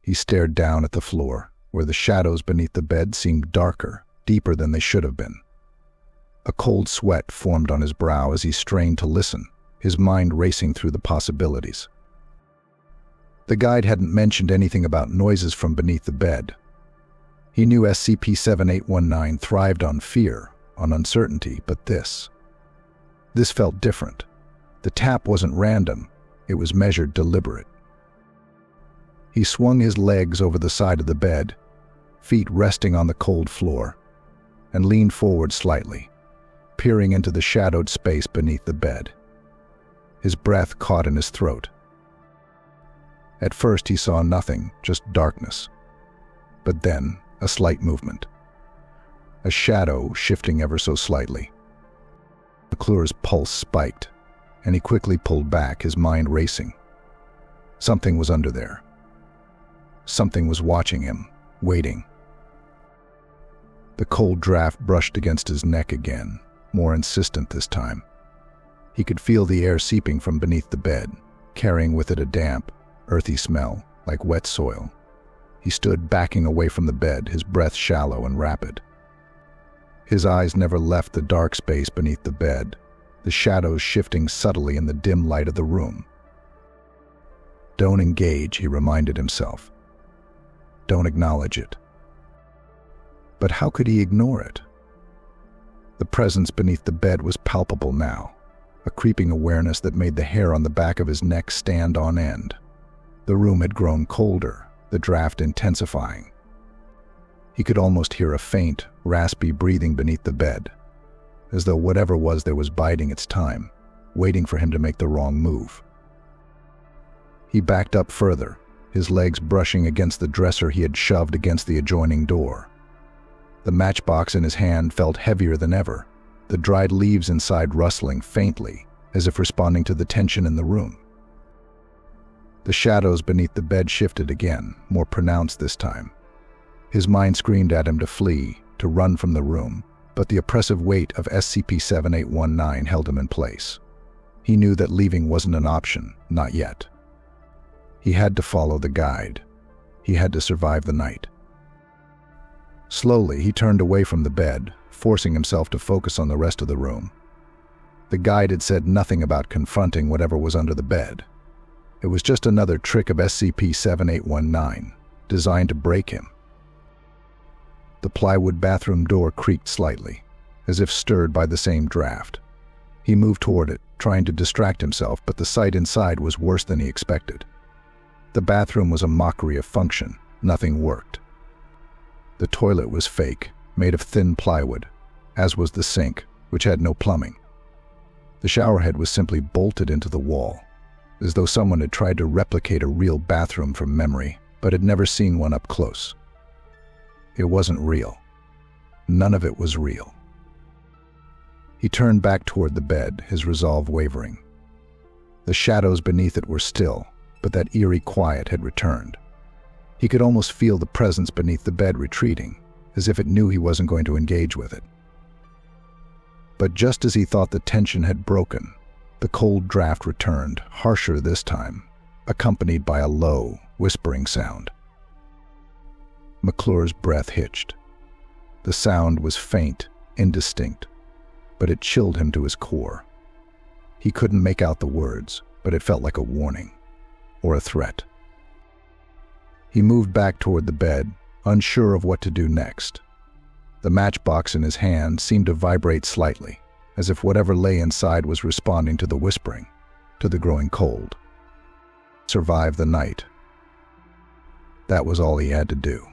Speaker 1: He stared down at the floor, where the shadows beneath the bed seemed darker, deeper than they should have been. A cold sweat formed on his brow as he strained to listen, his mind racing through the possibilities. The guide hadn't mentioned anything about noises from beneath the bed. He knew SCP-7819 thrived on fear, on uncertainty, but this felt different. The tap wasn't random, it was measured, deliberate. He swung his legs over the side of the bed, feet resting on the cold floor, and leaned forward slightly, peering into the shadowed space beneath the bed. His breath caught in his throat. At first he saw nothing, just darkness. But then, a slight movement. A shadow shifting ever so slightly. McClure's pulse spiked, and he quickly pulled back, his mind racing. Something was under there. Something was watching him, waiting. The cold draft brushed against his neck again, more insistent this time. He could feel the air seeping from beneath the bed, carrying with it a damp, earthy smell, like wet soil. He stood backing away from the bed, his breath shallow and rapid. His eyes never left the dark space beneath the bed, the shadows shifting subtly in the dim light of the room. Don't engage, he reminded himself. Don't acknowledge it. But how could he ignore it? The presence beneath the bed was palpable now, a creeping awareness that made the hair on the back of his neck stand on end. The room had grown colder, the draft intensifying. He could almost hear a faint, raspy breathing beneath the bed, as though whatever was there was biding its time, waiting for him to make the wrong move. He backed up further, his legs brushing against the dresser he had shoved against the adjoining door. The matchbox in his hand felt heavier than ever, the dried leaves inside rustling faintly, as if responding to the tension in the room. The shadows beneath the bed shifted again, more pronounced this time. His mind screamed at him to flee, to run from the room, but the oppressive weight of SCP-7819 held him in place. He knew that leaving wasn't an option, not yet. He had to follow the guide. He had to survive the night. Slowly, he turned away from the bed, forcing himself to focus on the rest of the room. The guide had said nothing about confronting whatever was under the bed. It was just another trick of SCP-7819, designed to break him. The plywood bathroom door creaked slightly, as if stirred by the same draft. He moved toward it, trying to distract himself, but the sight inside was worse than he expected. The bathroom was a mockery of function. Nothing worked. The toilet was fake, made of thin plywood, as was the sink, which had no plumbing. The showerhead was simply bolted into the wall, as though someone had tried to replicate a real bathroom from memory, but had never seen one up close. It wasn't real. None of it was real. He turned back toward the bed, his resolve wavering. The shadows beneath it were still, but that eerie quiet had returned. He could almost feel the presence beneath the bed retreating, as if it knew he wasn't going to engage with it. But just as he thought the tension had broken, the cold draft returned, harsher this time, accompanied by a low, whispering sound. McClure's breath hitched. The sound was faint, indistinct, but it chilled him to his core. He couldn't make out the words, but it felt like a warning, or a threat. He moved back toward the bed, unsure of what to do next. The matchbox in his hand seemed to vibrate slightly, as if whatever lay inside was responding to the whispering, to the growing cold. Survive the night. That was all he had to do.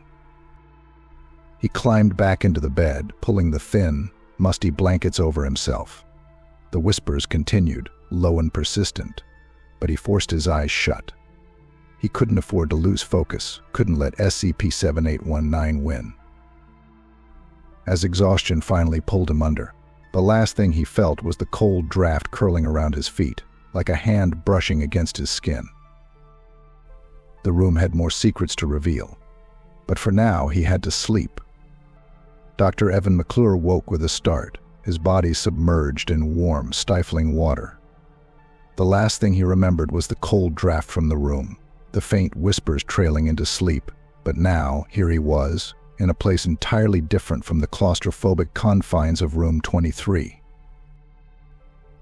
Speaker 1: He climbed back into the bed, pulling the thin, musty blankets over himself. The whispers continued, low and persistent, but he forced his eyes shut. He couldn't afford to lose focus, couldn't let SCP-7819 win. As exhaustion finally pulled him under, the last thing he felt was the cold draft curling around his feet, like a hand brushing against his skin. The room had more secrets to reveal, but for now he had to sleep. Dr. Evan McClure woke with a start, his body submerged in warm, stifling water. The last thing he remembered was the cold draft from the room, the faint whispers trailing into sleep, but now, here he was, in a place entirely different from the claustrophobic confines of room 23.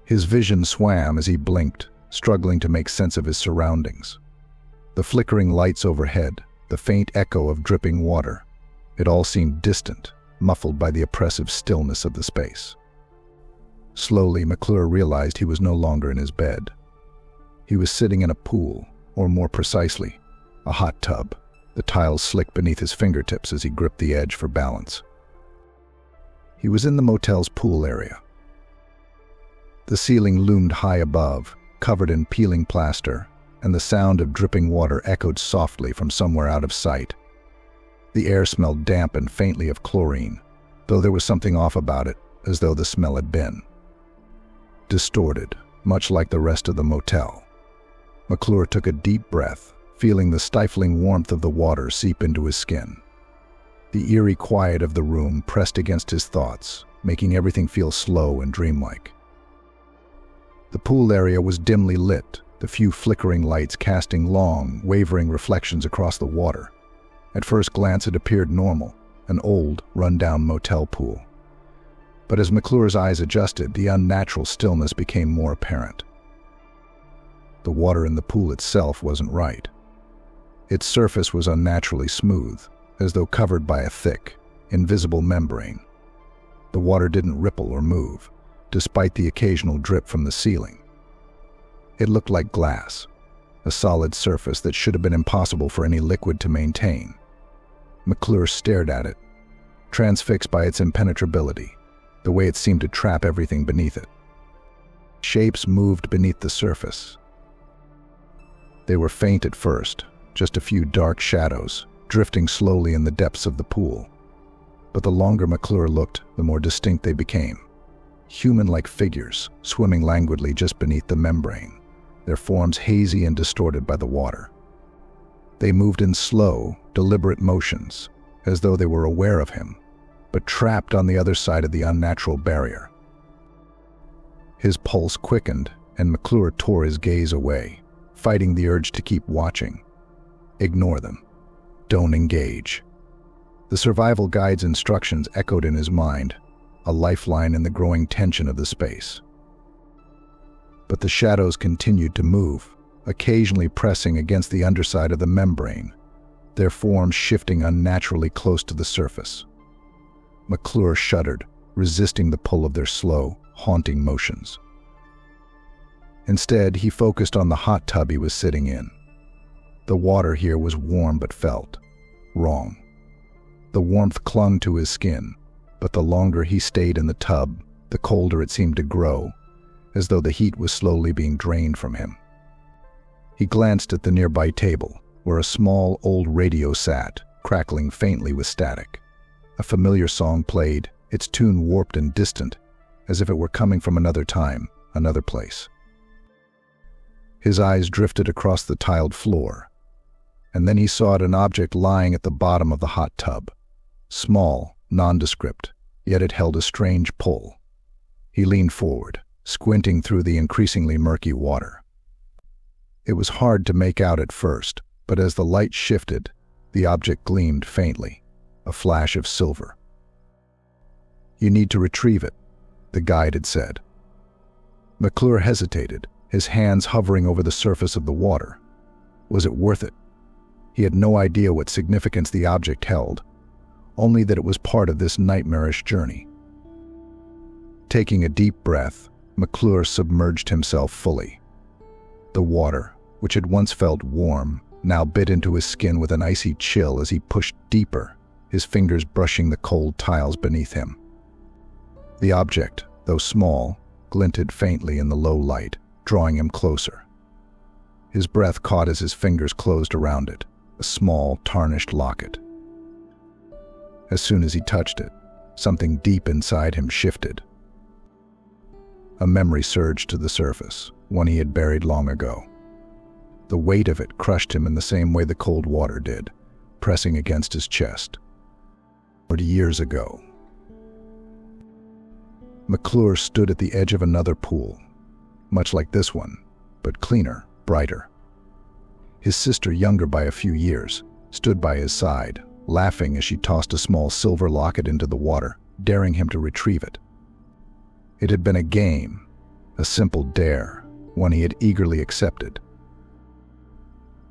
Speaker 1: His vision swam as he blinked, struggling to make sense of his surroundings. The flickering lights overhead, the faint echo of dripping water, it all seemed distant, muffled by the oppressive stillness of the space. Slowly, McClure realized he was no longer in his bed. He was sitting in a pool, or more precisely, a hot tub, the tiles slick beneath his fingertips as he gripped the edge for balance. He was in the motel's pool area. The ceiling loomed high above, covered in peeling plaster, and the sound of dripping water echoed softly from somewhere out of sight. The air smelled damp and faintly of chlorine, though there was something off about it, as though the smell had been distorted, much like the rest of the motel. McClure took a deep breath, feeling the stifling warmth of the water seep into his skin. The eerie quiet of the room pressed against his thoughts, making everything feel slow and dreamlike. The pool area was dimly lit, the few flickering lights casting long, wavering reflections across the water. At first glance it appeared normal, an old, run-down motel pool. But as McClure's eyes adjusted, the unnatural stillness became more apparent. The water in the pool itself wasn't right. Its surface was unnaturally smooth, as though covered by a thick, invisible membrane. The water didn't ripple or move, despite the occasional drip from the ceiling. It looked like glass, a solid surface that should have been impossible for any liquid to maintain. McClure stared at it, transfixed by its impenetrability, the way it seemed to trap everything beneath it. Shapes moved beneath the surface. They were faint at first, just a few dark shadows, drifting slowly in the depths of the pool. But the longer McClure looked, the more distinct they became. Human-like figures, swimming languidly just beneath the membrane, their forms hazy and distorted by the water. They moved in slow, deliberate motions, as though they were aware of him, but trapped on the other side of the unnatural barrier. His pulse quickened, and McClure tore his gaze away, fighting the urge to keep watching. Ignore them. Don't engage. The survival guide's instructions echoed in his mind, a lifeline in the growing tension of the space. But the shadows continued to move, occasionally pressing against the underside of the membrane, their forms shifting unnaturally close to the surface. McClure shuddered, resisting the pull of their slow, haunting motions. Instead, he focused on the hot tub he was sitting in. The water here was warm but felt wrong. The warmth clung to his skin, but the longer he stayed in the tub, the colder it seemed to grow, as though the heat was slowly being drained from him. He glanced at the nearby table, where a small old radio sat, crackling faintly with static. A familiar song played, its tune warped and distant, as if it were coming from another time, another place. His eyes drifted across the tiled floor, and then he saw an object lying at the bottom of the hot tub. Small, nondescript, yet it held a strange pull. He leaned forward, squinting through the increasingly murky water. It was hard to make out at first, but as the light shifted, the object gleamed faintly, a flash of silver. "You need to retrieve it," the guide had said. McClure hesitated, his hands hovering over the surface of the water. Was it worth it? He had no idea what significance the object held, only that it was part of this nightmarish journey. Taking a deep breath, McClure submerged himself fully. The water, which had once felt warm, now bit into his skin with an icy chill as he pushed deeper, his fingers brushing the cold tiles beneath him. The object, though small, glinted faintly in the low light, drawing him closer. His breath caught as his fingers closed around it, a small, tarnished locket. As soon as he touched it, something deep inside him shifted. A memory surged to the surface, one he had buried long ago. The weight of it crushed him in the same way the cold water did, pressing against his chest. 40 years ago. McClure stood at the edge of another pool, much like this one, but cleaner, brighter. His sister, younger by a few years, stood by his side, laughing as she tossed a small silver locket into the water, daring him to retrieve it. It had been a game, a simple dare, one he had eagerly accepted.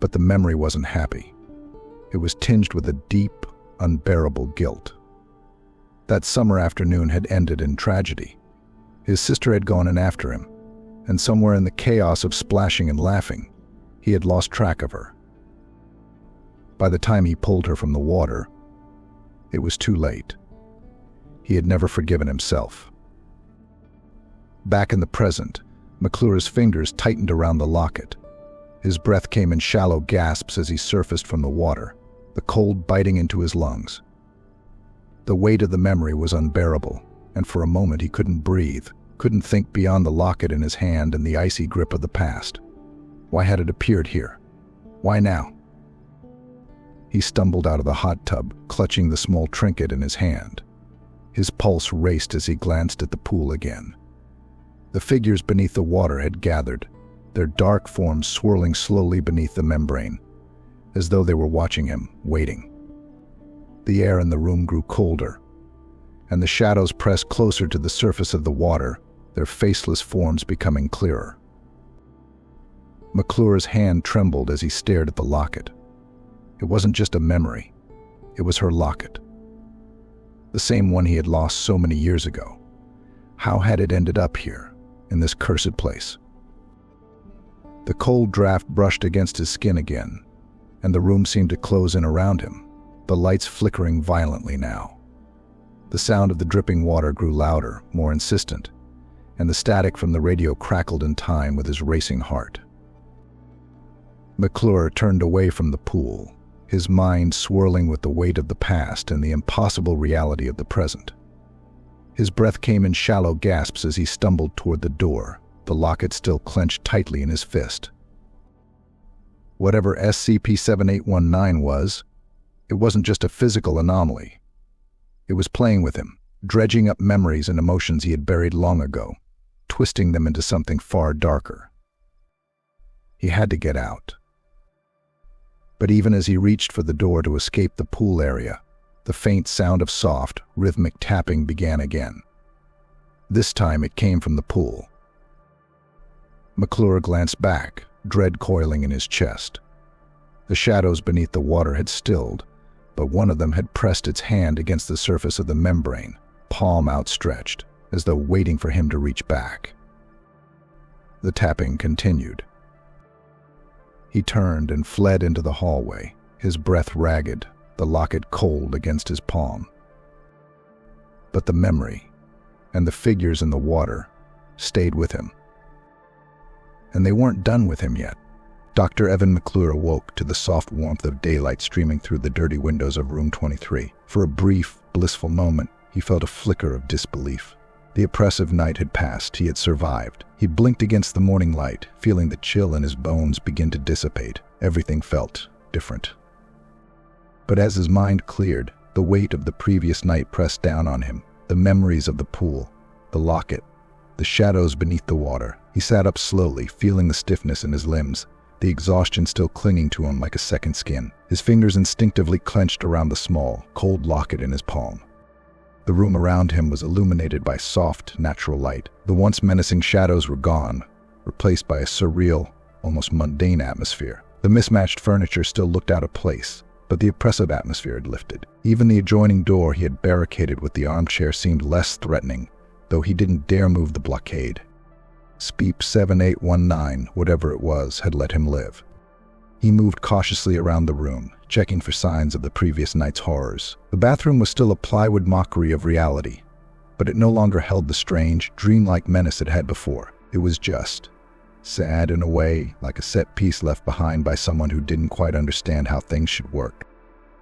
Speaker 1: But the memory wasn't happy. It was tinged with a deep, unbearable guilt. That summer afternoon had ended in tragedy. His sister had gone in after him, and somewhere in the chaos of splashing and laughing, he had lost track of her. By the time he pulled her from the water, it was too late. He had never forgiven himself. Back in the present, McClure's fingers tightened around the locket. His breath came in shallow gasps as he surfaced from the water, the cold biting into his lungs. The weight of the memory was unbearable, and for a moment he couldn't breathe, couldn't think beyond the locket in his hand and the icy grip of the past. Why had it appeared here? Why now? He stumbled out of the hot tub, clutching the small trinket in his hand. His pulse raced as he glanced at the pool again. The figures beneath the water had gathered, their dark forms swirling slowly beneath the membrane, as though they were watching him, waiting. The air in the room grew colder, and the shadows pressed closer to the surface of the water, their faceless forms becoming clearer. McClure's hand trembled as he stared at the locket. It wasn't just a memory, it was her locket. the same one he had lost so many years ago. How had it ended up here, in this cursed place? The cold draft brushed against his skin again, and the room seemed to close in around him, the lights flickering violently now. The sound of the dripping water grew louder, more insistent, and the static from the radio crackled in time with his racing heart. McClure turned away from the pool, his mind swirling with the weight of the past and the impossible reality of the present. His breath came in shallow gasps as he stumbled toward the door, the locket still clenched tightly in his fist. Whatever SCP-7819 was, it wasn't just a physical anomaly. It was playing with him, dredging up memories and emotions he had buried long ago, twisting them into something far darker. He had to get out. But even as he reached for the door to escape the pool area, the faint sound of soft, rhythmic tapping began again. This time it came from the pool. McClure glanced back, dread coiling in his chest. The shadows beneath the water had stilled, but one of them had pressed its hand against the surface of the membrane, palm outstretched, as though waiting for him to reach back. The tapping continued. He turned and fled into the hallway, his breath ragged, the locket cold against his palm. But the memory, and the figures in the water, stayed with him. And they weren't done with him yet. Dr. Evan McClure awoke to the soft warmth of daylight streaming through the dirty windows of room 23. For a brief, blissful moment, he felt a flicker of disbelief. The oppressive night had passed, he had survived. He blinked against the morning light, feeling the chill in his bones begin to dissipate. Everything felt different. But as his mind cleared, the weight of the previous night pressed down on him. The memories of the pool, the locket, the shadows beneath the water. He sat up slowly, feeling the stiffness in his limbs, the exhaustion still clinging to him like a second skin. His fingers instinctively clenched around the small, cold locket in his palm. The room around him was illuminated by soft, natural light. The once menacing shadows were gone, replaced by a surreal, almost mundane atmosphere. The mismatched furniture still looked out of place, but the oppressive atmosphere had lifted. Even the adjoining door he had barricaded with the armchair seemed less threatening, though he didn't dare move the blockade. SCP-7819, whatever it was, had let him live. He moved cautiously around the room, checking for signs of the previous night's horrors. The bathroom was still a plywood mockery of reality, but it no longer held the strange, dreamlike menace it had before. It was just sad in a way, like a set piece left behind by someone who didn't quite understand how things should work.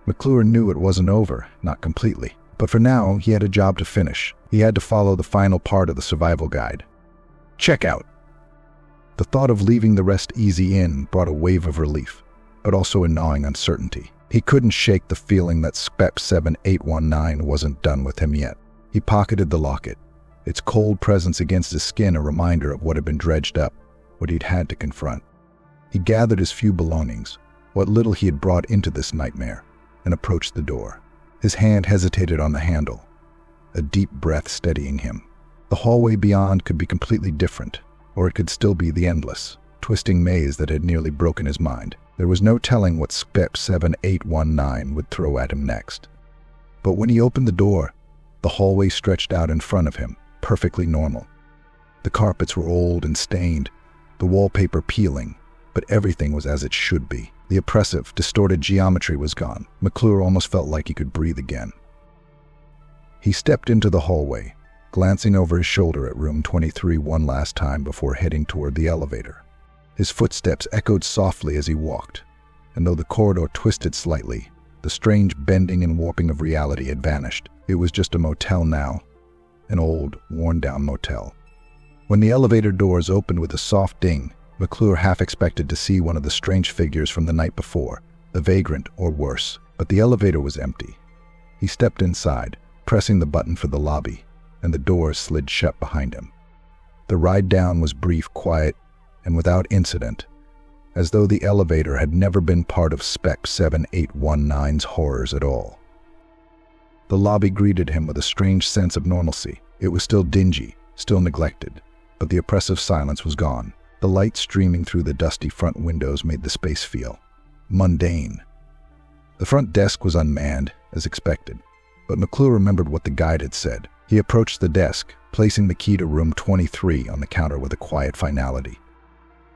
Speaker 1: McClure knew it wasn't over, not completely, but for now he had a job to finish. He had to follow the final part of the survival guide. Check out. The thought of leaving the Rest-Eazy Inn brought a wave of relief, but also a gnawing uncertainty. He couldn't shake the feeling that SCP-7819 wasn't done with him yet. He pocketed the locket, its cold presence against his skin a reminder of what had been dredged up, what he'd had to confront. He gathered his few belongings, what little he had brought into this nightmare, and approached the door. His hand hesitated on the handle, a deep breath steadying him. The hallway beyond could be completely different, or it could still be the endless, twisting maze that had nearly broken his mind. There was no telling what SCP-7819 would throw at him next. But when he opened the door, the hallway stretched out in front of him, perfectly normal. The carpets were old and stained, the wallpaper peeling, but everything was as it should be. The oppressive, distorted geometry was gone. McClure almost felt like he could breathe again. He stepped into the hallway, glancing over his shoulder at room 23 one last time before heading toward the elevator. His footsteps echoed softly as he walked, and though the corridor twisted slightly, the strange bending and warping of reality had vanished. It was just a motel now, an old, worn-down motel. When the elevator doors opened with a soft ding, McClure half expected to see one of the strange figures from the night before, the vagrant or worse, but the elevator was empty. He stepped inside, pressing the button for the lobby, and the doors slid shut behind him. The ride down was brief, quiet, and without incident, as though the elevator had never been part of SCP-7819's horrors at all. The lobby greeted him with a strange sense of normalcy. It was still dingy, still neglected, but the oppressive silence was gone. The light streaming through the dusty front windows made the space feel mundane. The front desk was unmanned, as expected. But McClure remembered what the guide had said. He approached the desk, placing the key to room 23 on the counter with a quiet finality.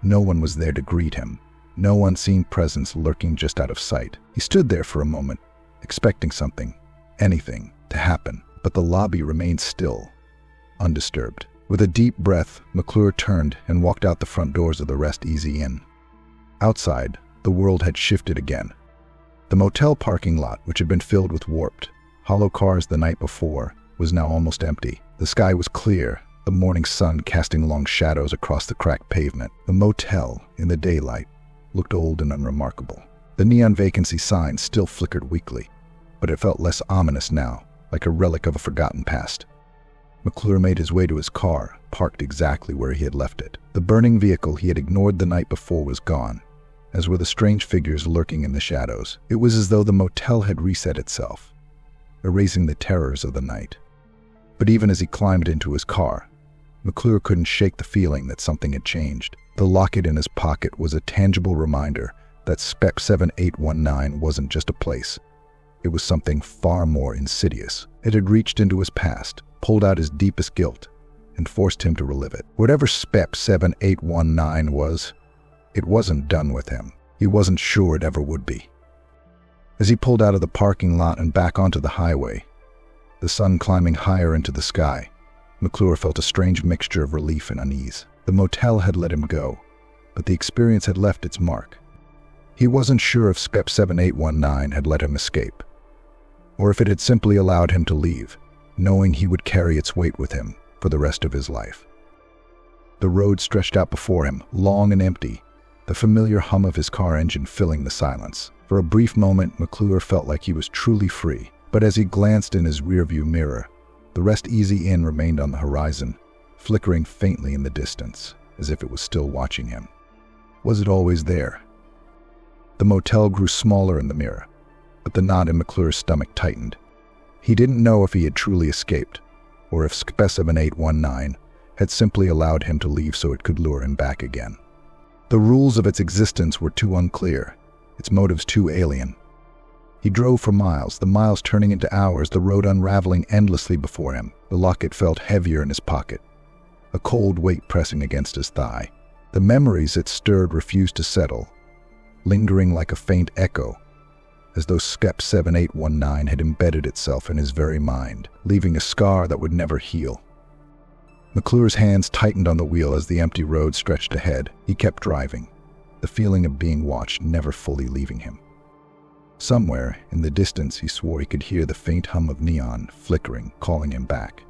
Speaker 1: No one was there to greet him, no unseen presence lurking just out of sight. He stood there for a moment, expecting something, anything, to happen, but the lobby remained still, undisturbed. With a deep breath, McClure turned and walked out the front doors of the Rest-Eazy Inn. Outside, the world had shifted again. The motel parking lot, which had been filled with warped, hollow cars the night before, was now almost empty. The sky was clear, the morning sun casting long shadows across the cracked pavement. The motel, in the daylight, looked old and unremarkable. The neon vacancy sign still flickered weakly, but it felt less ominous now, like a relic of a forgotten past. McClure made his way to his car, parked exactly where he had left it. The burning vehicle he had ignored the night before was gone, as were the strange figures lurking in the shadows. It was as though the motel had reset itself, erasing the terrors of the night. But even as he climbed into his car, McClure couldn't shake the feeling that something had changed. The locket in his pocket was a tangible reminder that SCP-7819 wasn't just a place. It was something far more insidious. It had reached into his past, pulled out his deepest guilt, and forced him to relive it. Whatever SCP-7819 was, it wasn't done with him. He wasn't sure it ever would be. As he pulled out of the parking lot and back onto the highway, the sun climbing higher into the sky, McClure felt a strange mixture of relief and unease. The motel had let him go, but the experience had left its mark. He wasn't sure if SCP-7819 had let him escape, or if it had simply allowed him to leave, knowing he would carry its weight with him for the rest of his life. The road stretched out before him, long and empty, the familiar hum of his car engine filling the silence. For a brief moment, McClure felt like he was truly free, but as he glanced in his rearview mirror, the Rest-Eazy Inn remained on the horizon, flickering faintly in the distance, as if it was still watching him. Was it always there? The motel grew smaller in the mirror, but the knot in McClure's stomach tightened. He didn't know if he had truly escaped, or if SCP-7819 had simply allowed him to leave so it could lure him back again. The rules of its existence were too unclear, its motives too alien. He drove for miles, the miles turning into hours, the road unraveling endlessly before him. The locket felt heavier in his pocket, a cold weight pressing against his thigh. The memories it stirred refused to settle, lingering like a faint echo, as though SCP-7819 had embedded itself in his very mind, leaving a scar that would never heal. McClure's hands tightened on the wheel as the empty road stretched ahead. He kept driving, the feeling of being watched never fully leaving him. Somewhere in the distance, he swore he could hear the faint hum of neon flickering, calling him back.